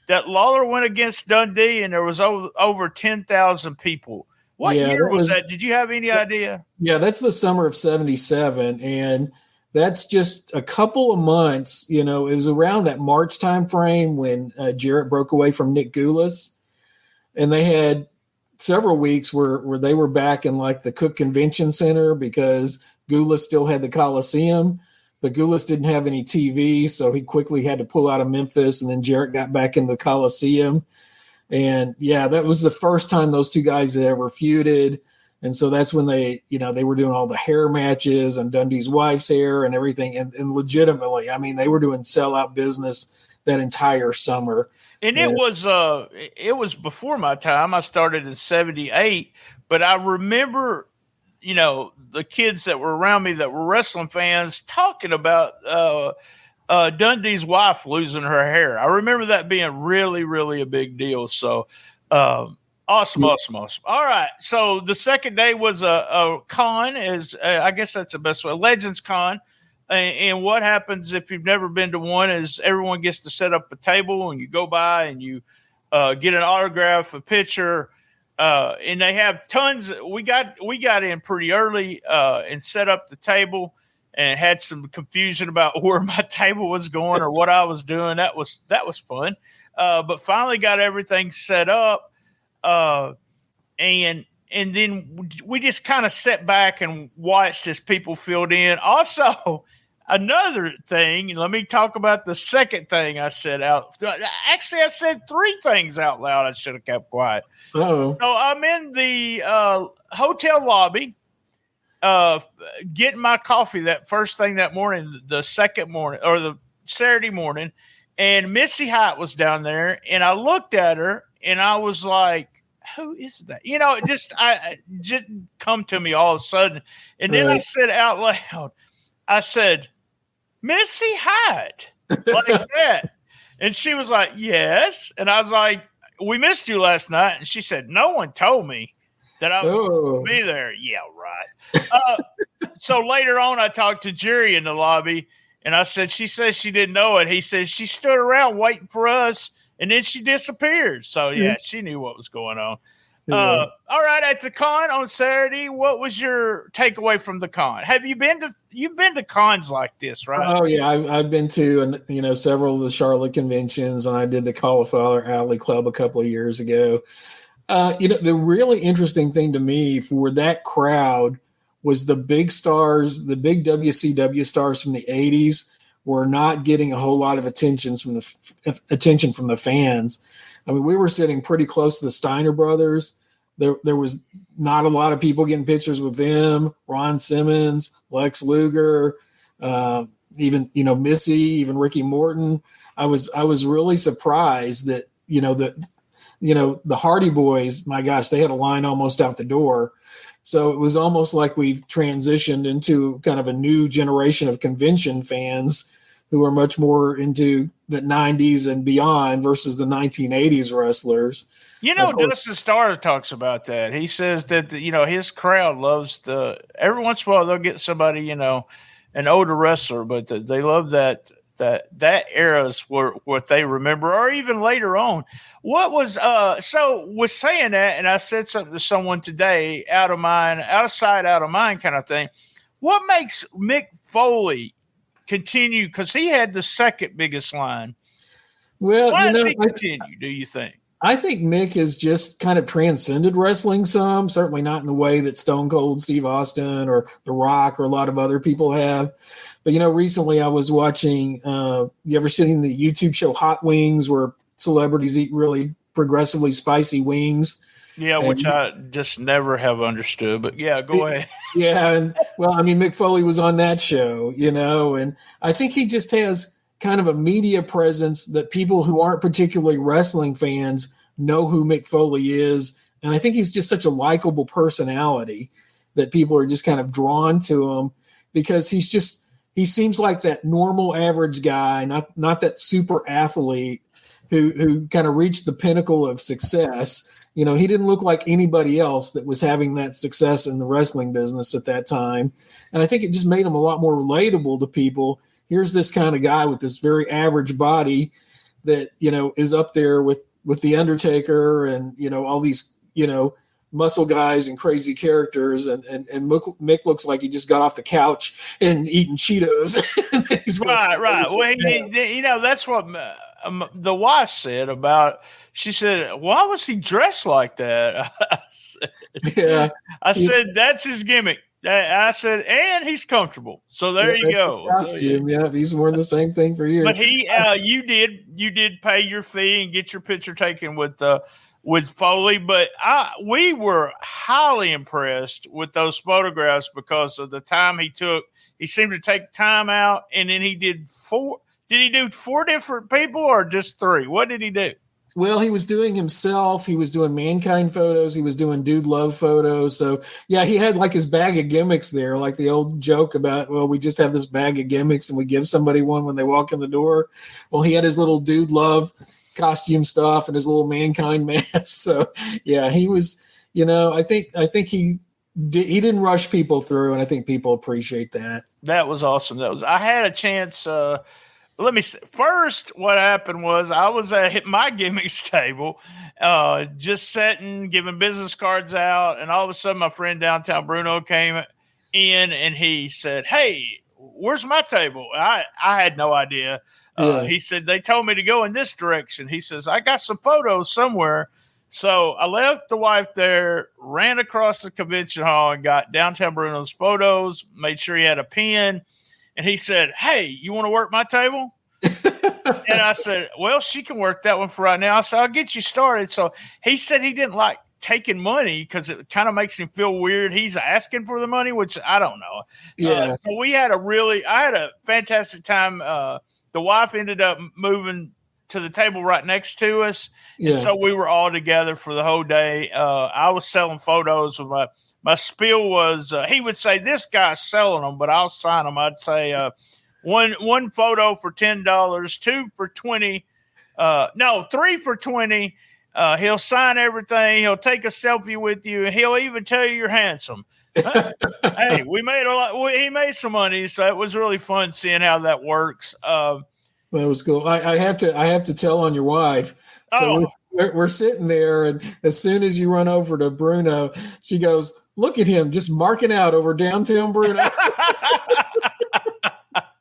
Speaker 2: that Lawler went against Dundee, and there was over 10,000 people. What year was that? Did you have any idea?
Speaker 5: Yeah, that's the summer of 77, and that's just a couple of months. You know, it was around that March time frame when Jarrett broke away from Nick Goulas, and they had several weeks where they were back in like the Cook Convention Center because Goulas still had the Coliseum, but Goulas didn't have any TV, so he quickly had to pull out of Memphis, and then Jarrett got back in the Coliseum. And yeah, that was the first time those two guys had ever feuded. And so that's when they were doing all the hair matches and Dundee's wife's hair and everything. And legitimately, I mean, they were doing sellout business that entire summer.
Speaker 2: And it was before my time. I started in 78, but I remember, the kids that were around me that were wrestling fans talking about Dundee's wife losing her hair. I remember that being really, really a big deal. So awesome. All right. So the second day was a con, I guess that's the best way, Legends Con. And what happens if you've never been to one is everyone gets to set up a table and you go by and you get an autograph, a picture, and they have tons. We got in pretty early and set up the table and had some confusion about where my table was going or what I was doing. That was fun. But finally got everything set up. And then we just kind of sat back and watched as people filled in. Also, another thing, let me talk about the second thing I said out. Actually, I said 3 things out loud. I should have kept quiet.
Speaker 5: Uh-oh.
Speaker 2: So I'm in the hotel lobby, getting my coffee that first thing that morning, the second morning or the Saturday morning, and Missy Hyatt was down there, and I looked at her and I was like, who is that? It just come to me all of a sudden. And then I said out loud, I said, Missy Hyatt, like that. And she was like, yes. And I was like, we missed you last night. And she said, no one told me that I was going to be there. Yeah, right. So later on, I talked to Jerry in the lobby, and I said, she says she didn't know it. He says she stood around waiting for us, and then she disappeared. So, yeah, she knew what was going on.
Speaker 5: Yeah.
Speaker 2: All right, at the con on Saturday, what was your takeaway from the con? You've been to cons like this, right?
Speaker 5: Oh yeah, I've been to several of the Charlotte conventions, and I did the Cauliflower Alley Club a couple of years ago. The really interesting thing to me for that crowd was the big stars, the big WCW stars from the 80s were not getting a whole lot of attention from the fans. I mean, we were sitting pretty close to the Steiner brothers. There was not a lot of people getting pictures with them. Ron Simmons, Lex Luger, even Missy, even Ricky Morton. I was really surprised that the Hardy Boys. My gosh, they had a line almost out the door. So it was almost like we've transitioned into kind of a new generation of convention fans who are much more into the 90s and beyond versus the 1980s wrestlers.
Speaker 2: Dustin Starr talks about that. He says that, his crowd loves every once in a while they'll get somebody, an older wrestler, but they love that that era's what they remember, or even later on. What was so with saying that, and I said something to someone today, out of sight, out of mind kind of thing. What makes Mick Foley continue? Because he had the second biggest line.
Speaker 5: Well,
Speaker 2: why does he continue, do you think?
Speaker 5: I think Mick has just kind of transcended wrestling some, certainly not in the way that Stone Cold Steve Austin or The Rock or a lot of other people have. But, recently I was watching, you ever seen the YouTube show Hot Wings, where celebrities eat really progressively spicy wings?
Speaker 2: Yeah, which I just never have understood. But, yeah, go ahead.
Speaker 5: Yeah, and Mick Foley was on that show, and I think he just has kind of a media presence that people who aren't particularly wrestling fans know who Mick Foley is. And I think he's just such a likable personality that people are just kind of drawn to him, because he seems like that normal average guy, not that super athlete who kind of reached the pinnacle of success. He didn't look like anybody else that was having that success in the wrestling business at that time. And I think it just made him a lot more relatable to people. Here's this kind of guy with this very average body that, is up there with the Undertaker and, all these, muscle guys and crazy characters. And Mick looks like he just got off the couch and eating Cheetos.
Speaker 2: Right. Well, that's what the wife said about, she said, why was he dressed like that? I said, that's his gimmick. I said, and he's comfortable. So there you go.
Speaker 5: Costume, he's worn the same thing for years.
Speaker 2: But you did pay your fee and get your picture taken with Foley. But we were highly impressed with those photographs because of the time he took. He seemed to take time out, and then he did four. Did he do 4 different people or just 3? What did he do?
Speaker 5: Well, he was doing himself. He was doing Mankind photos. He was doing Dude Love photos. So, yeah, he had like his bag of gimmicks there, like the old joke about, well, we just have this bag of gimmicks and we give somebody one when they walk in the door. Well, he had his little Dude Love costume stuff and his little Mankind mask. So, yeah, he was, I think he didn't rush people through, and I think people appreciate that.
Speaker 2: That was awesome. I had a chance. Let me see. First, what happened was I was at my gimmicks table, just sitting, giving business cards out, and all of a sudden my friend downtown Bruno came in and he said, "Hey, where's my table?" I had no idea. He said, "They told me to go in this direction." He says, "I got some photos somewhere." So I left the wife there, ran across the convention hall and got downtown Bruno's photos, made sure he had a pen. And he said, "Hey, you want to work my table?" And I said, "Well, she can work that one for right now." I said, "I'll get you started." So he said he didn't like taking money because it kind of makes him feel weird. He's asking for the money, which I don't know.
Speaker 5: Yeah.
Speaker 2: So I had a fantastic time. The wife ended up moving to the table right next to us. Yeah. And so we were all together for the whole day. I was selling photos with my spiel was, he would say, "This guy's selling them, but I'll sign them." I'd say one photo for $10, 2 for $20. 3 for $20. He'll sign everything. He'll take a selfie with you. And he'll even tell you you're handsome. Hey, we made a lot. He made some money, so it was really fun seeing how that works.
Speaker 5: That was cool. I have to tell on your wife. So we're sitting there, and as soon as you run over to Bruno, she goes, "Look at him, just marking out over downtown Bruno."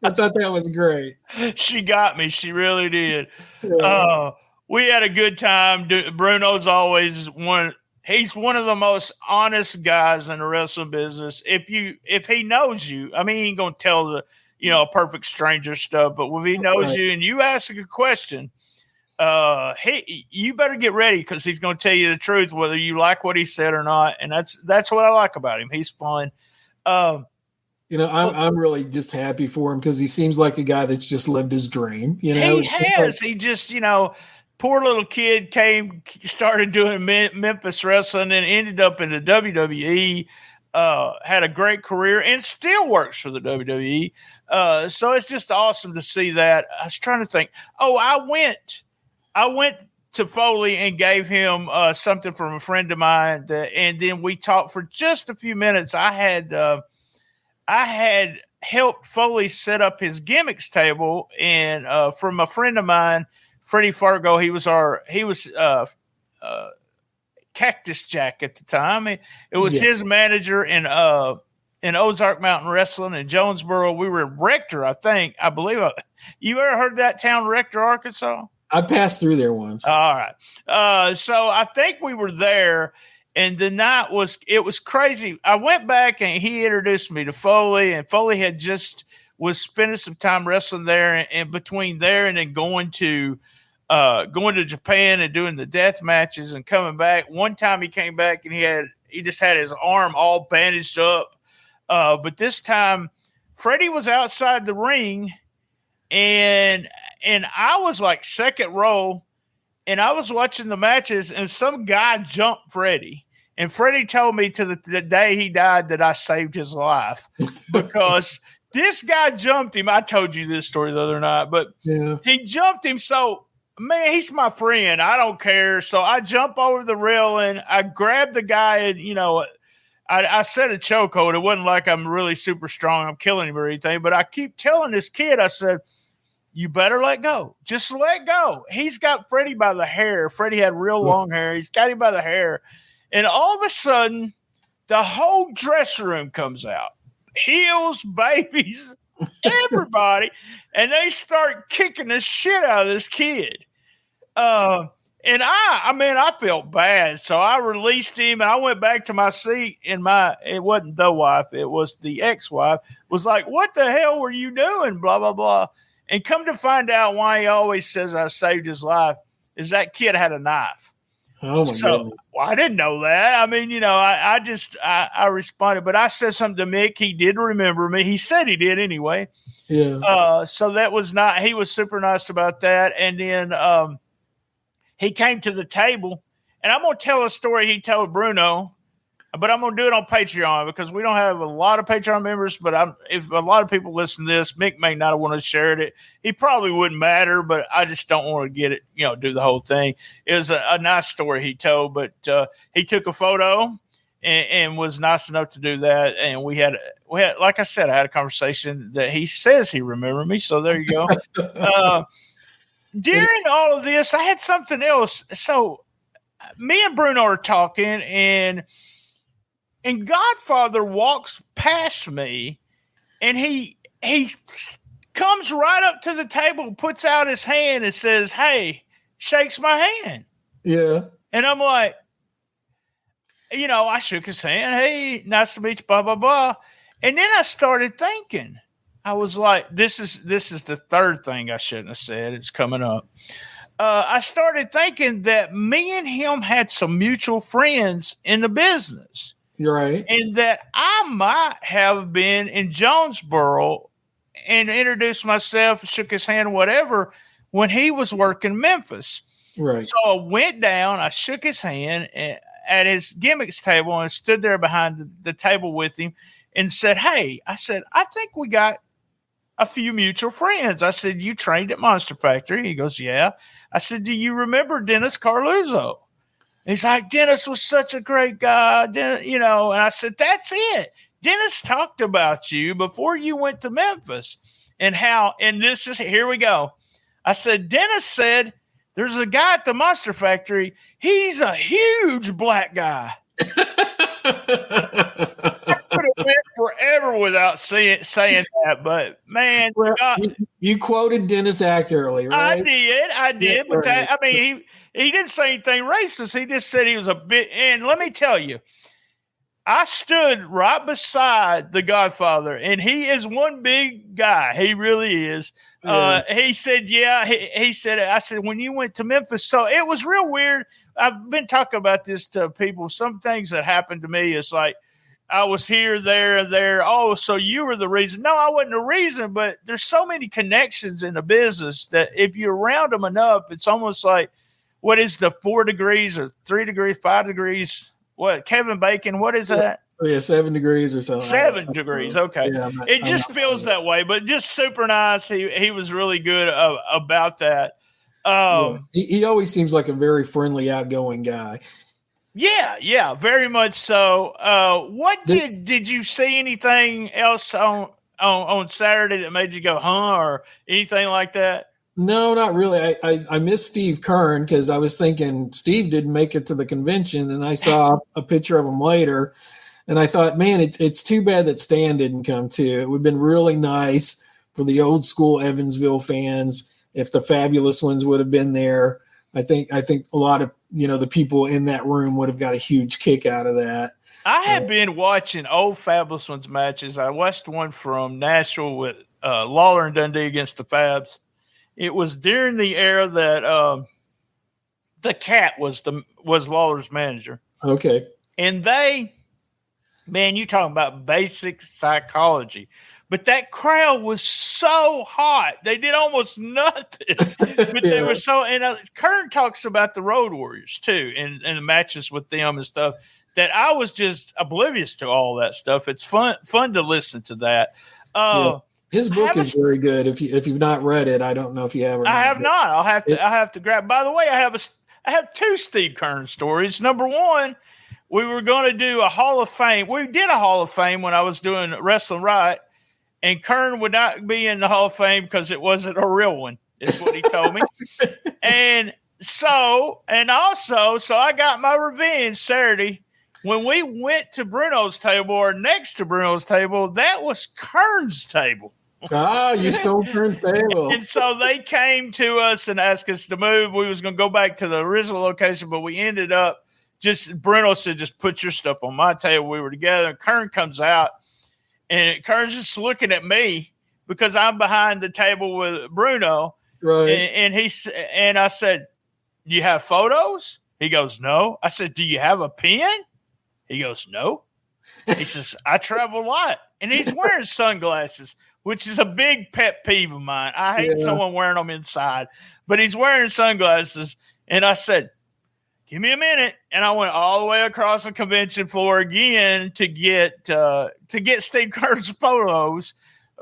Speaker 5: I thought that was great.
Speaker 2: She got me. She really did. Yeah. We had a good time. Bruno's always one. He's one of the most honest guys in the wrestling business. If he knows you, I mean, he ain't gonna tell a perfect stranger stuff, but if he knows you and you ask a question, you better get ready because he's going to tell you the truth, whether you like what he said or not. And that's what I like about him. He's fun. I'm
Speaker 5: really just happy for him because he seems like a guy that's just lived his dream.
Speaker 2: He has. He just, poor little kid started doing Memphis wrestling and ended up in the WWE. Had a great career and still works for the WWE. So it's just awesome to see that. I was trying to think. I went to Foley and gave him something from a friend of mine, and then we talked for just a few minutes. I had helped Foley set up his gimmicks table, and from a friend of mine, Freddie Fargo. He was Cactus Jack at the time. It was his manager in Ozark Mountain Wrestling in Jonesboro. We were in Rector, I believe. You ever heard that town, Rector, Arkansas?
Speaker 5: I passed through there once.
Speaker 2: All right. So I think we were there, and the night was crazy. I went back and he introduced me to Foley, and Foley was spending some time wrestling there, and between there and then going to Japan and doing the death matches and coming back. One time he came back and he just had his arm all bandaged up. But this time Freddie was outside the ring, and I was like second row, and I was watching the matches, and some guy jumped Freddie. And Freddie told me to the day he died that I saved his life because this guy jumped him. I told you this story the other night, but he jumped him. So, man, he's my friend. I don't care. So I jump over the railing. I grab the guy, and, I set a chokehold. It wasn't like I'm really super strong. I'm killing him or anything. But I keep telling this kid, I said, you better let go. Just let go. He's got Freddie by the hair. Freddie had real long hair. He's got him by the hair. And all of a sudden, the whole dressing room comes out. Heels, babies, everybody. And they start kicking the shit out of this kid. And I felt bad. So I released him, and I went back to my seat, and it wasn't the wife, it was the ex-wife, was like, what the hell were you doing? Blah, blah, blah. And come to find out why he always says I saved his life is that kid had a knife.
Speaker 5: Oh my goodness.
Speaker 2: Well, I didn't know that. I mean, I responded, but I said something to Mick. He did remember me. He said he did anyway.
Speaker 5: Yeah.
Speaker 2: So that was he was super nice about that. And then, he came to the table, and I'm going to tell a story he told Bruno, but I'm going to do it on Patreon because we don't have a lot of Patreon members, but if a lot of people listen to this, Mick may not want to share it. He probably wouldn't matter, but I just don't want to get it, do the whole thing. It was a nice story he told, but he took a photo and was nice enough to do that. And we had, like I said, I had a conversation that he says he remembered me. So there you go. During all of this, I had something else. So me and Bruno are talking, and Godfather walks past me, and he comes right up to the table, puts out his hand, and says, "Hey," shakes my hand.
Speaker 5: Yeah. And
Speaker 2: I'm like, I shook his hand. "Hey, nice to meet you, blah, blah, blah." And then I started thinking. I was like, this is the third thing I shouldn't have said. It's coming up. I started thinking that me and him had some mutual friends in the business.
Speaker 5: You're right.
Speaker 2: And that I might have been in Jonesboro and introduced myself, shook his hand, whatever, when he was working Memphis.
Speaker 5: Right.
Speaker 2: So I went down, I shook his hand at his gimmicks table and stood there behind the table with him and said, "Hey," I said, "I think we got a few mutual friends." I said, "You trained at Monster Factory?" He goes, "Yeah." I said, "Do you remember Dennis Carluzzo?" He's like, "Dennis was such a great guy." And I said, "That's it. Dennis talked about you before you went to Memphis and here we go. I said, Dennis said, there's a guy at the Monster Factory. He's a huge black guy." I could have went forever without saying that, but man,
Speaker 5: you quoted Dennis accurately, right?
Speaker 2: I did,
Speaker 5: Yeah,
Speaker 2: but
Speaker 5: right.
Speaker 2: he didn't say anything racist. He just said he was a bit. And let me tell you, I stood right beside the Godfather, and he is one big guy. He really is. Yeah. He said, "Yeah." He said, I said, "When you went to Memphis," so it was real weird. I've been talking about this to people. Some things that happened to me is like, I was here, there. Oh, so you were the reason. No, I wasn't the reason, but there's so many connections in the business that if you're around them enough, it's almost like, what is the 4 degrees or 3 degrees, 5 degrees? What, Kevin Bacon, what is that?
Speaker 5: Yeah, 7 degrees or something.
Speaker 2: 7 degrees, okay. Yeah, it just feels that way, but just super nice. He was really good about that.
Speaker 5: He always seems like a very friendly, outgoing guy.
Speaker 2: Yeah, very much so. What did you see anything else on on Saturday that made you go, huh, or anything like that?
Speaker 5: No, not really. I missed Steve Kern because I was thinking Steve didn't make it to the convention, and I saw a picture of him later, and I thought, man, it's too bad that Stan didn't come too. It would have been really nice for the old school Evansville fans if the Fabulous Ones would have been there. I think a lot of the people in that room would have got a huge kick out of that.
Speaker 2: I have been watching old Fabulous Ones matches. I watched one from Nashville with Lawler and Dundee against the Fabs. It was during the era that the Cat was Lawler's manager.
Speaker 5: Okay.
Speaker 2: And you talking about basic psychology. But that crowd was so hot. They did almost nothing. But they were so – and Kern talks about the Road Warriors too and the matches with them and stuff that I was just oblivious to all that stuff. It's fun to listen to that.
Speaker 5: His book is very good. If you've not read it, I don't know if you have.
Speaker 2: I have not. I'll have to grab. By the way, I have two Steve Kern stories. Number one, we were going to do a Hall of Fame. We did a Hall of Fame when I was doing Wrestling Right, and Kern would not be in the Hall of Fame because it wasn't a real one. Is what he told me. So I got my revenge Saturday. When we went to Bruno's table or next to Bruno's table, that was Kern's table.
Speaker 5: Ah, you stole Kern's table.
Speaker 2: And so they came to us and asked us to move. We was going to go back to the original location, but we ended up Bruno said, just put your stuff on my table. We were together, and Kern comes out, and Kern's just looking at me because I'm behind the table with Bruno.
Speaker 5: Right.
Speaker 2: And I said, do you have photos? He goes, no. I said, do you have a pen? He goes, no. He says, I travel a lot. And he's wearing sunglasses, which is a big pet peeve of mine. I hate someone wearing them inside. But he's wearing sunglasses. And I said, give me a minute. And I went all the way across the convention floor again to get Steve Kern's photos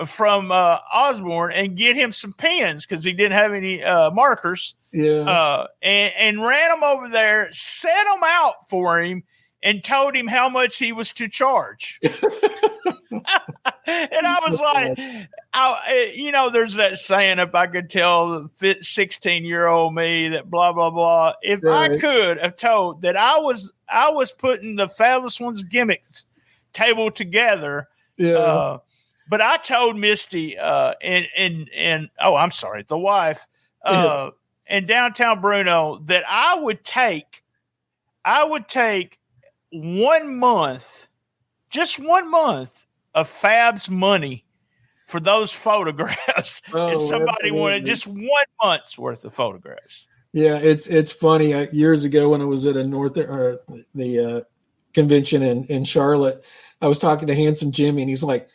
Speaker 2: from Osborne and get him some pens because he didn't have any markers.
Speaker 5: Yeah.
Speaker 2: And ran them over there, set them out for him, and told him how much he was to charge. And I was like, there's that saying, if I could tell the 16-year-old me that blah, blah, blah, if I could have told that I was putting the Fabulous Ones gimmicks table together.
Speaker 5: Yeah.
Speaker 2: But I told Misty, the wife, in downtown Bruno, that I would take 1 month, just 1 month of Fab's money for those photographs. If somebody wanted just 1 month's worth of photographs.
Speaker 5: Yeah, it's funny. Years ago when I was at the convention in Charlotte, I was talking to Handsome Jimmy, and he's like,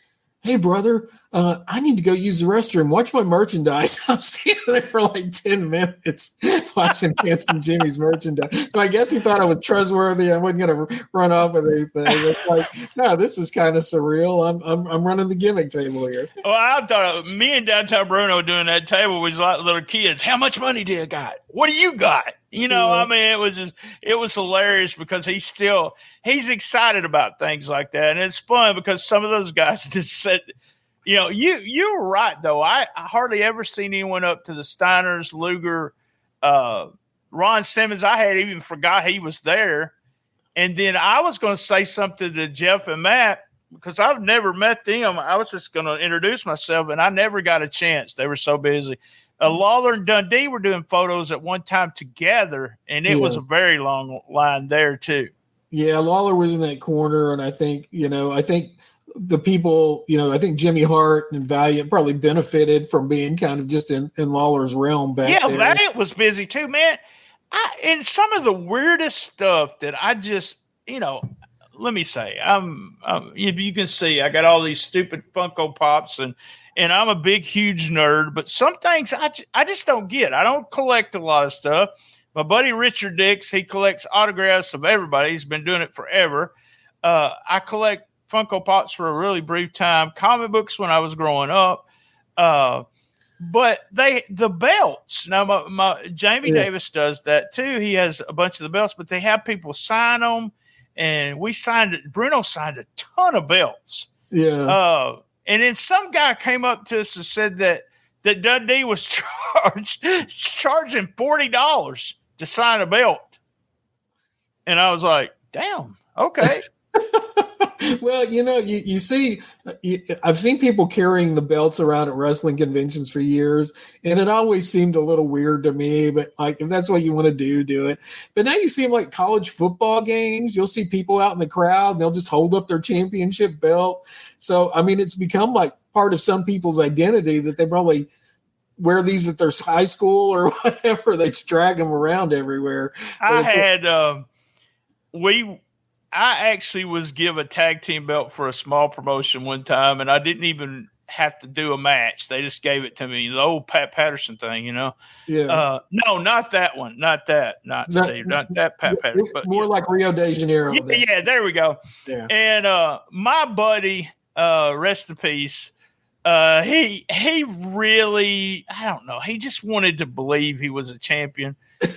Speaker 5: hey, brother, I need to go use the restroom. Watch my merchandise. I'm standing there for like 10 minutes watching Handsome Jimmy's merchandise. So I guess he thought I was trustworthy. I wasn't going to run off with anything. It's like, no, this is kind of surreal. I'm running the gimmick table here.
Speaker 2: Well, I thought me and Downtown Bruno doing that table was like little kids. How much money do you got? What do you got? I mean, it was hilarious because he's excited about things like that. And it's fun because some of those guys just said, you were right, though. I hardly ever seen anyone up to the Steiners, Luger, Ron Simmons. I had even forgot he was there. And then I was going to say something to Jeff and Matt because I've never met them. I was just going to introduce myself, and I never got a chance. They were so busy. Lawler and Dundee were doing photos at one time together, and it was a very long line there too. Yeah,
Speaker 5: Lawler was in that corner, and I think the people, I think Jimmy Hart and Valiant probably benefited from being kind of just in Lawler's realm back there.
Speaker 2: Yeah, Valiant was busy too, man. And some of the weirdest stuff that I just, let me say, if you can see, I got all these stupid Funko Pops and I'm a big, huge nerd, but some things I just don't get. I don't collect a lot of stuff. My buddy Richard Dix, he collects autographs of everybody. He's been doing it forever. I collect Funko Pops for a really brief time, comic books when I was growing up. But the belts, now my Jamie Davis does that too. He has a bunch of the belts, but they have people sign them, and Bruno signed a ton of belts.
Speaker 5: Yeah.
Speaker 2: And then some guy came up to us and said that Dundee was charging $40 to sign a belt. And I was like, damn, okay.
Speaker 5: Well, you see, I've seen people carrying the belts around at wrestling conventions for years, and it always seemed a little weird to me. But like, if that's what you want to do it. But now you see them like college football games. You'll see people out in the crowd, and they'll just hold up their championship belt. So, I mean, it's become like part of some people's identity that they probably wear these at their high school or whatever. They just drag them around everywhere.
Speaker 2: I actually was give a tag team belt for a small promotion one time, and I didn't even have to do a match. They just gave it to me. The old Pat Patterson thing,
Speaker 5: Yeah.
Speaker 2: No, not that one. Not that. Not Steve. Not that Pat Patterson. But
Speaker 5: more like Rio de Janeiro.
Speaker 2: Yeah, there we go.
Speaker 5: Yeah.
Speaker 2: And my buddy, rest in peace, he really, I don't know, he just wanted to believe he was a champion.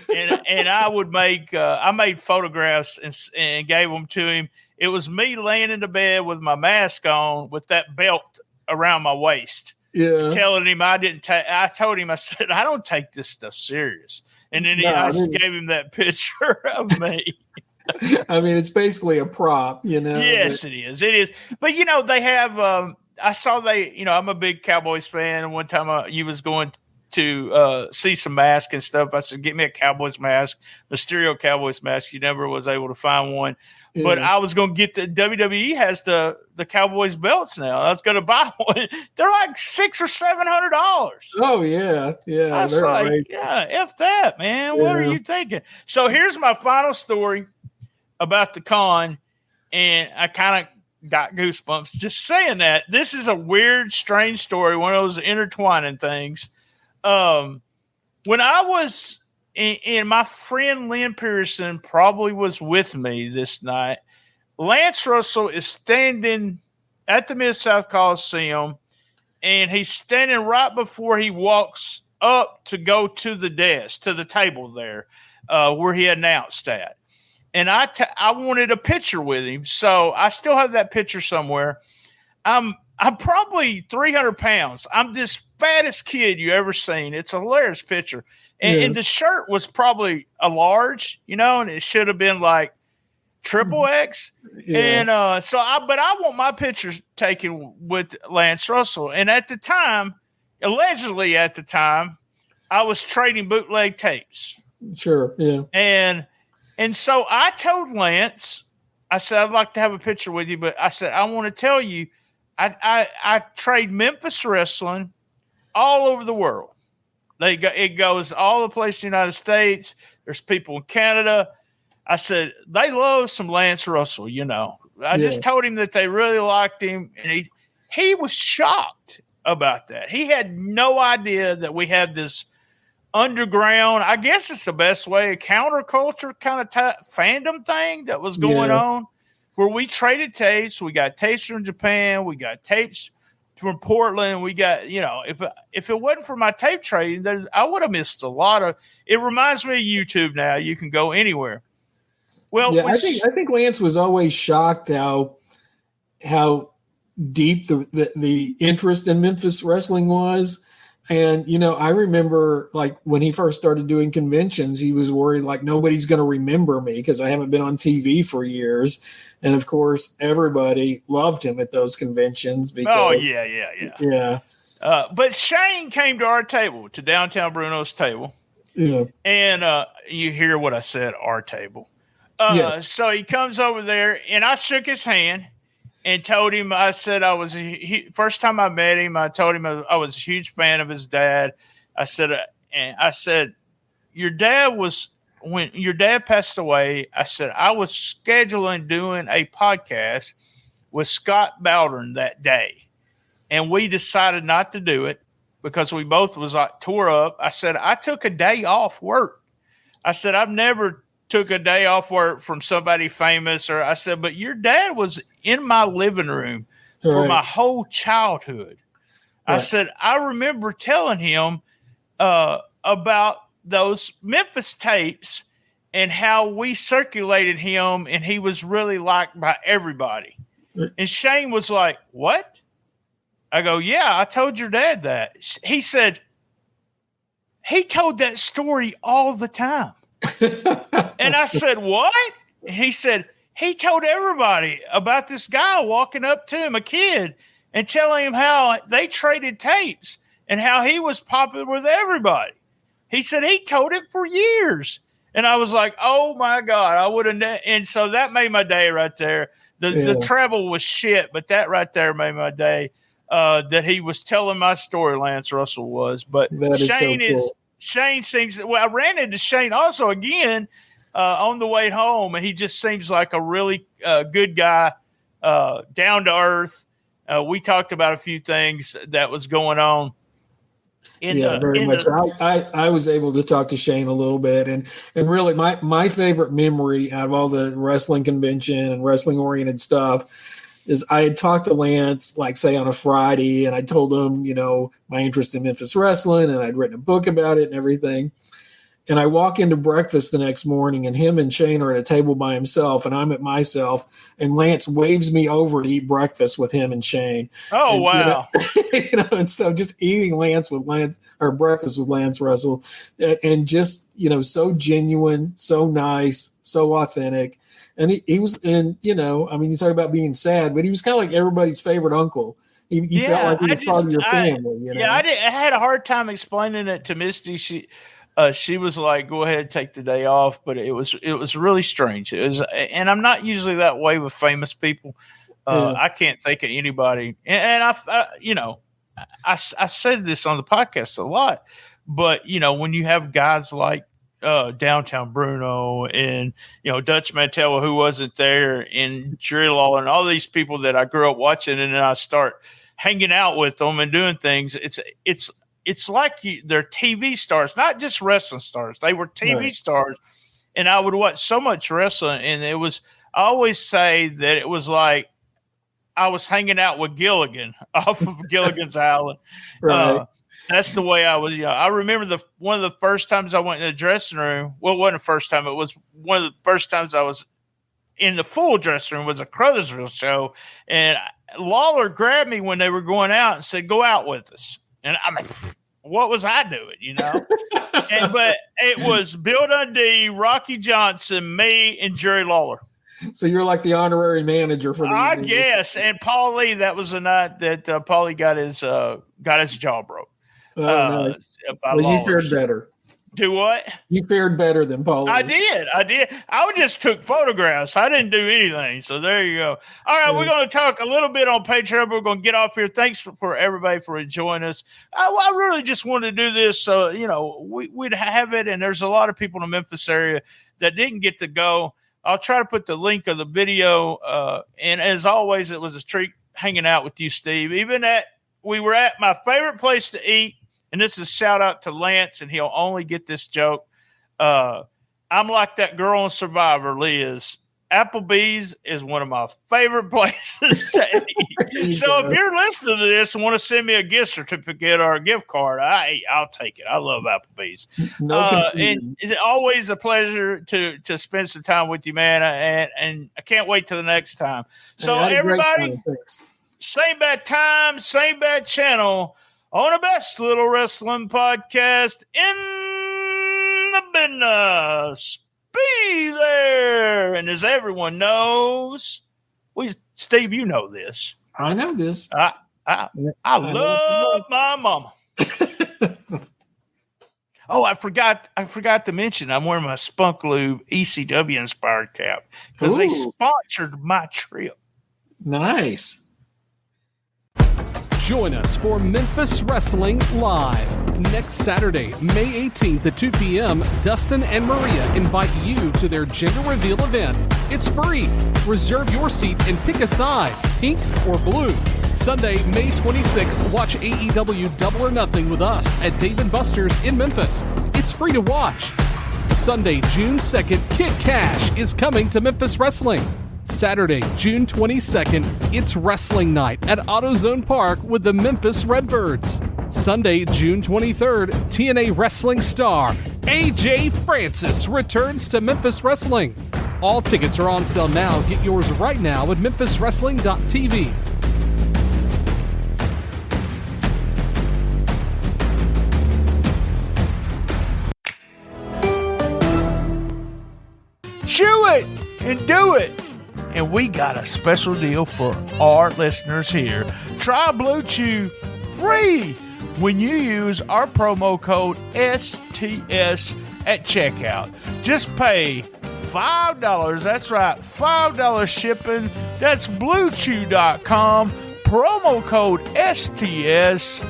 Speaker 2: and I would I made photographs and gave them to him. It was me laying in the bed with my mask on with that belt around my waist.
Speaker 5: Yeah.
Speaker 2: Telling him I told him, I said, I don't take this stuff serious. And then I just gave him that picture of me.
Speaker 5: I mean, it's basically a prop,
Speaker 2: Yes, it is. It is. But, they have, I saw I'm a big Cowboys fan. And one time you was going to see some masks and stuff. I said, get me a Cowboys mask, Mysterio Cowboys mask. You never was able to find one. Yeah. But I was going to get WWE has the Cowboys belts now. I was going to buy one. They're like $600 or $700.
Speaker 5: Oh, yeah. Yeah.
Speaker 2: I was like, outrageous. Yeah, F that, man. What are you thinking? So here's my final story about the con. And I kind of got goosebumps just saying that. This is a weird, strange story. One of those intertwining things. When I was and my friend Lynn Pearson probably was with me this night, Lance Russell is standing at the Mid-South Coliseum, and he's standing right before he walks up to go to the desk, to the table there, where he announced at. And I wanted a picture with him, so I still have that picture somewhere. I'm probably 300 pounds. I'm this fattest kid you ever seen. It's a hilarious picture. And the shirt was probably a large, and it should have been like triple X. Yeah. And but I want my pictures taken with Lance Russell. And at the time, allegedly at the time, I was trading bootleg tapes.
Speaker 5: Sure, yeah.
Speaker 2: And so I told Lance, I said, I'd like to have a picture with you, but I said, I want to tell you, I trade Memphis wrestling all over the world. It goes all the place in the United States. There's people in Canada. I said, they love some Lance Russell, I just told him that they really liked him, and he was shocked about that. He had no idea that we had this underground, I guess it's the best way, a counterculture kind of fandom thing that was going on, where we traded tapes. We got tapes from Japan. We got tapes from Portland. We got, if it wasn't for my tape trading, I would have missed a lot of. It reminds me of YouTube now. You can go anywhere. Well,
Speaker 5: I think Lance was always shocked how deep the interest in Memphis wrestling was. And, I remember like when he first started doing conventions, he was worried like nobody's going to remember me because I haven't been on TV for years. And of course, everybody loved him at those conventions. Because, yeah.
Speaker 2: But Shane came to our table, to Downtown Bruno's table.
Speaker 5: Yeah. And
Speaker 2: you hear what I said, our table.
Speaker 5: Yes.
Speaker 2: So he comes over there, and I shook his hand and told him, I said first time I met him, I told him I was a huge fan of his dad. I said, when your dad passed away, I said, I was scheduling doing a podcast with Scott Baldwin that day. And we decided not to do it because we both was like tore up. I said, I took a day off work. I said, I've never took a day off work from somebody famous. Or I said, but your dad was in my living room for my whole childhood. Right. I said, I remember telling him about those Memphis tapes and how we circulated him, and he was really liked by everybody. Right. And Shane was like, what? I go, yeah, I told your dad that. He said, he told that story all the time. And I said, what? And he said, he told everybody about this guy walking up to him, a kid, and telling him how they traded tapes and how he was popular with everybody. He said he told it for years. And I was like, oh, my God, I would have. And so that made my day right there. The travel was shit, but that right there made my day. That he was telling my story, Lance Russell was. But Shane seems, well, I ran into Shane also again on the way home, and he just seems like a really good guy, down to earth. We talked about a few things that was going on.
Speaker 5: Very much. I was able to talk to Shane a little bit, and really my favorite memory out of all the wrestling convention and wrestling oriented stuff is I had talked to Lance, like say on a Friday, and I told him, my interest in Memphis wrestling, and I'd written a book about it and everything. And I walk into breakfast the next morning, and him and Shane are at a table by himself, and I'm at myself, and Lance waves me over to eat breakfast with him and Shane.
Speaker 2: Oh, and, wow.
Speaker 5: And so just eating breakfast with Lance Russell, and just, so genuine, so nice, so authentic. And he was, and, you talk about being sad, but he was kind of like everybody's favorite uncle. You felt like he was part of your family.
Speaker 2: Yeah, I had a hard time explaining it to Misty. She was like, "Go ahead, take the day off," but it was really strange. It was, and I'm not usually that way with famous people. I can't think of anybody, and I said this on the podcast a lot, but when you have guys like Downtown Bruno and Dutch Mantell, who wasn't there, and Jerry Lawler, and all these people that I grew up watching, and then I start hanging out with them and doing things. It's like they're TV stars, not just wrestling stars. They were TV stars, and I would watch so much wrestling, and I always say that it was like I was hanging out with Gilligan off of Gilligan's Island.
Speaker 5: Right.
Speaker 2: That's the way I was. I remember one of the first times I went in the dressing room. Well, it wasn't the first time. It was one of the first times I was in the full dressing room. Was a Crothersville show, and Lawler grabbed me when they were going out and said, "Go out with us." And I mean, what was I doing, but it was Bill Dundee, Rocky Johnson, me, and Jerry Lawler.
Speaker 5: So you're like the honorary manager for the
Speaker 2: I guess. And Paul Lee, that was the night that Paulie got his jaw broke.
Speaker 5: Oh, nice. Well, you fared better.
Speaker 2: Do what?
Speaker 5: You fared better than Paul.
Speaker 2: I did. I just took photographs. I didn't do anything. So there you go. All right, we're going to talk a little bit on Patreon. We're going to get off here. Thanks for everybody for enjoying us. I really just wanted to do this so, we'd have it. And there's a lot of people in the Memphis area that didn't get to go. I'll try to put the link of the video. And as always, it was a treat hanging out with you, Steve. We were at my favorite place to eat. And this is a shout out to Lance, and he'll only get this joke. I'm like that girl on Survivor, Liz. Applebee's is one of my favorite places to eat. So if you're listening to this and want to send me a gift certificate or a gift card, I'll take it. I love Applebee's. And it's always a pleasure to spend some time with you, man. And I can't wait till the next time. So everybody, same bad time, same bad channel. On the best little wrestling podcast in the business. Be there. And as everyone knows, Steve, you know this.
Speaker 5: I know this.
Speaker 2: I love my mama. Oh, I forgot to mention I'm wearing my Spunk Lube ECW inspired cap because they sponsored my trip.
Speaker 5: Nice.
Speaker 1: Join us for Memphis Wrestling Live. Next Saturday, May 18th at 2 p.m., Dustin and Maria invite you to their gender reveal event. It's free. Reserve your seat and pick a side, pink or blue. Sunday, May 26th, watch AEW Double or Nothing with us at Dave & Buster's in Memphis. It's free to watch. Sunday, June 2nd, Kid Cash is coming to Memphis Wrestling. Saturday, June 22nd, it's Wrestling Night at AutoZone Park with the Memphis Redbirds. Sunday, June 23rd, TNA Wrestling star AJ Francis returns to Memphis Wrestling. All tickets are on sale now. Get yours right now at memphiswrestling.tv.
Speaker 2: chew it and do it. And we got a special deal for our listeners here. Try Blue Chew free when you use our promo code STS at checkout. Just pay $5. That's right, $5 shipping. That's BlueChew.com. Promo code STS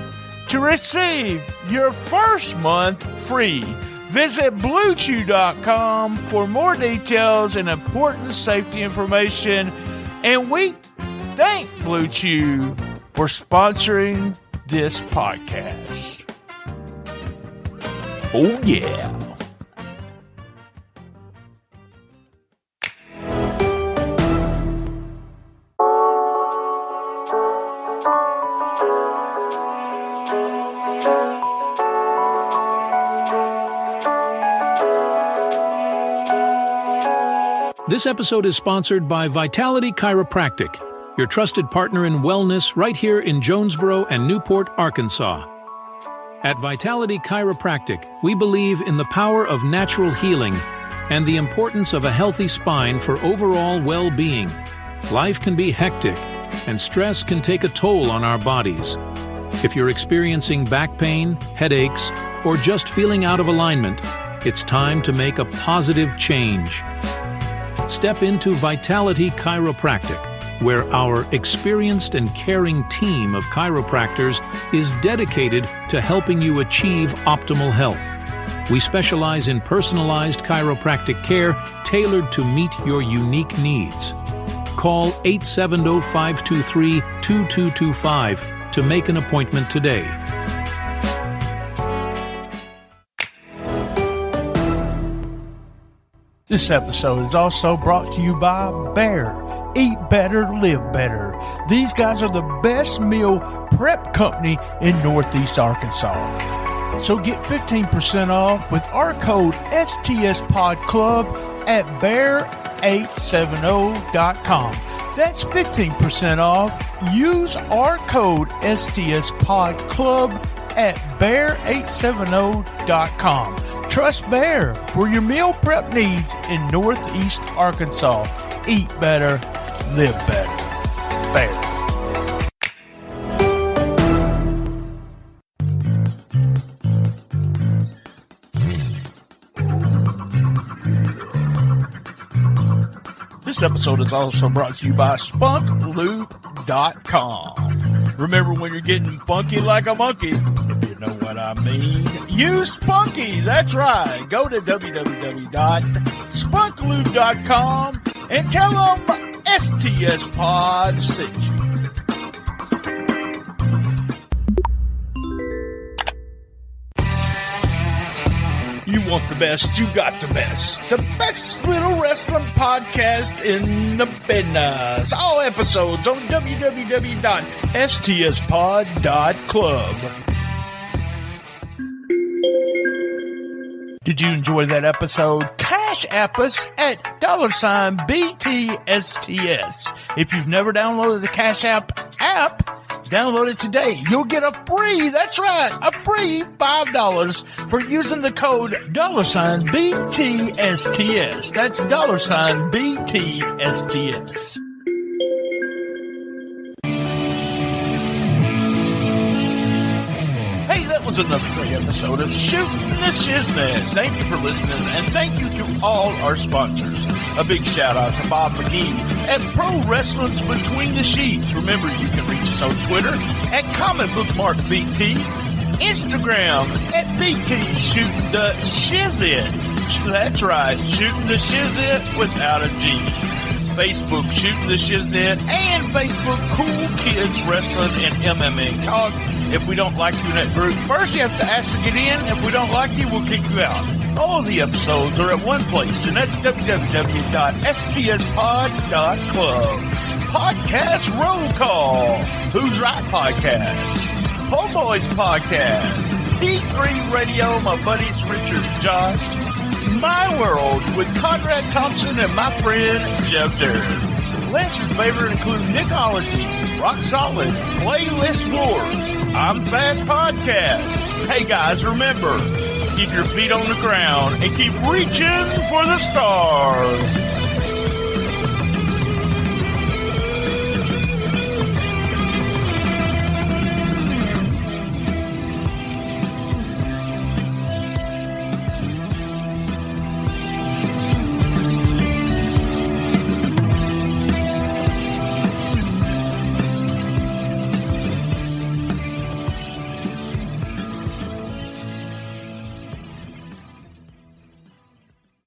Speaker 2: to receive your first month free. Visit BlueChew.com for more details and important safety information. And we thank Blue Chew for sponsoring this podcast. Oh, yeah.
Speaker 3: This episode is sponsored by Vitality Chiropractic, your trusted partner in wellness right here in Jonesboro and Newport, Arkansas. At Vitality Chiropractic, we believe in the power of natural healing and the importance of a healthy spine for overall well-being. Life can be hectic, and stress can take a toll on our bodies. If you're experiencing back pain, headaches, or just feeling out of alignment, it's time to make a positive change. Step into Vitality Chiropractic, where our experienced and caring team of chiropractors is dedicated to helping you achieve optimal health. We specialize in personalized chiropractic care tailored to meet your unique needs. Call 870-523-2225 to make an appointment today.
Speaker 2: This episode is also brought to you by Bear. Eat better, live better. These guys are the best meal prep company in Northeast Arkansas. So get 15% off with our code STSPodClub at bear870.com. That's 15% off. Use our code STSPodClub at bear870.com. Trust Bear for your meal prep needs in Northeast Arkansas. Eat better, live better. Bear. This episode is also brought to you by SpunkLube.com. Remember, when you're getting funky like a monkey, if you know what I mean, use Spunky. That's right. Go to www.spunklube.com and tell them STS Pod sent you. You want the best, you got the best. The best little wrestling podcast in the business. All episodes on www.stspod.club. Did you enjoy that episode? Cash app us at $BTSTS. If you've never downloaded the Cash App, download it today. You'll get a free, that's right, a free $5 for using the code $BTSTS. That's $BTSTS. Hey, that was another great episode of Shootin The Shiznit. Thank you for listening, and thank you to all our sponsors. A big shout out to Bob McGee at Pro Wrestling's Between the Sheets. Remember, you can reach us on Twitter at ComicBookMarkBT, Instagram at BT Shootin The Shiznit. That's right, Shootin The Shiznit without a G. Facebook Shootin The Shiznit, and Facebook Cool Kids Wrestling and MMA Talk. If we don't like you in that group, first you have to ask to get in. If we don't like you, we'll kick you out. All of the episodes are at one place, and that's www.stspod.club. Podcast Roll Call. Who's Right Podcast. Homeboys Podcast. P3 Radio, my buddies Richard and Josh. My World with Conrad Thompson and my friend Jeff Darren. Lance's favorite include Nickology, Rock Solid, Playlist Wars, I'm Bad Podcast. Hey guys, remember, keep your feet on the ground and keep reaching for the stars.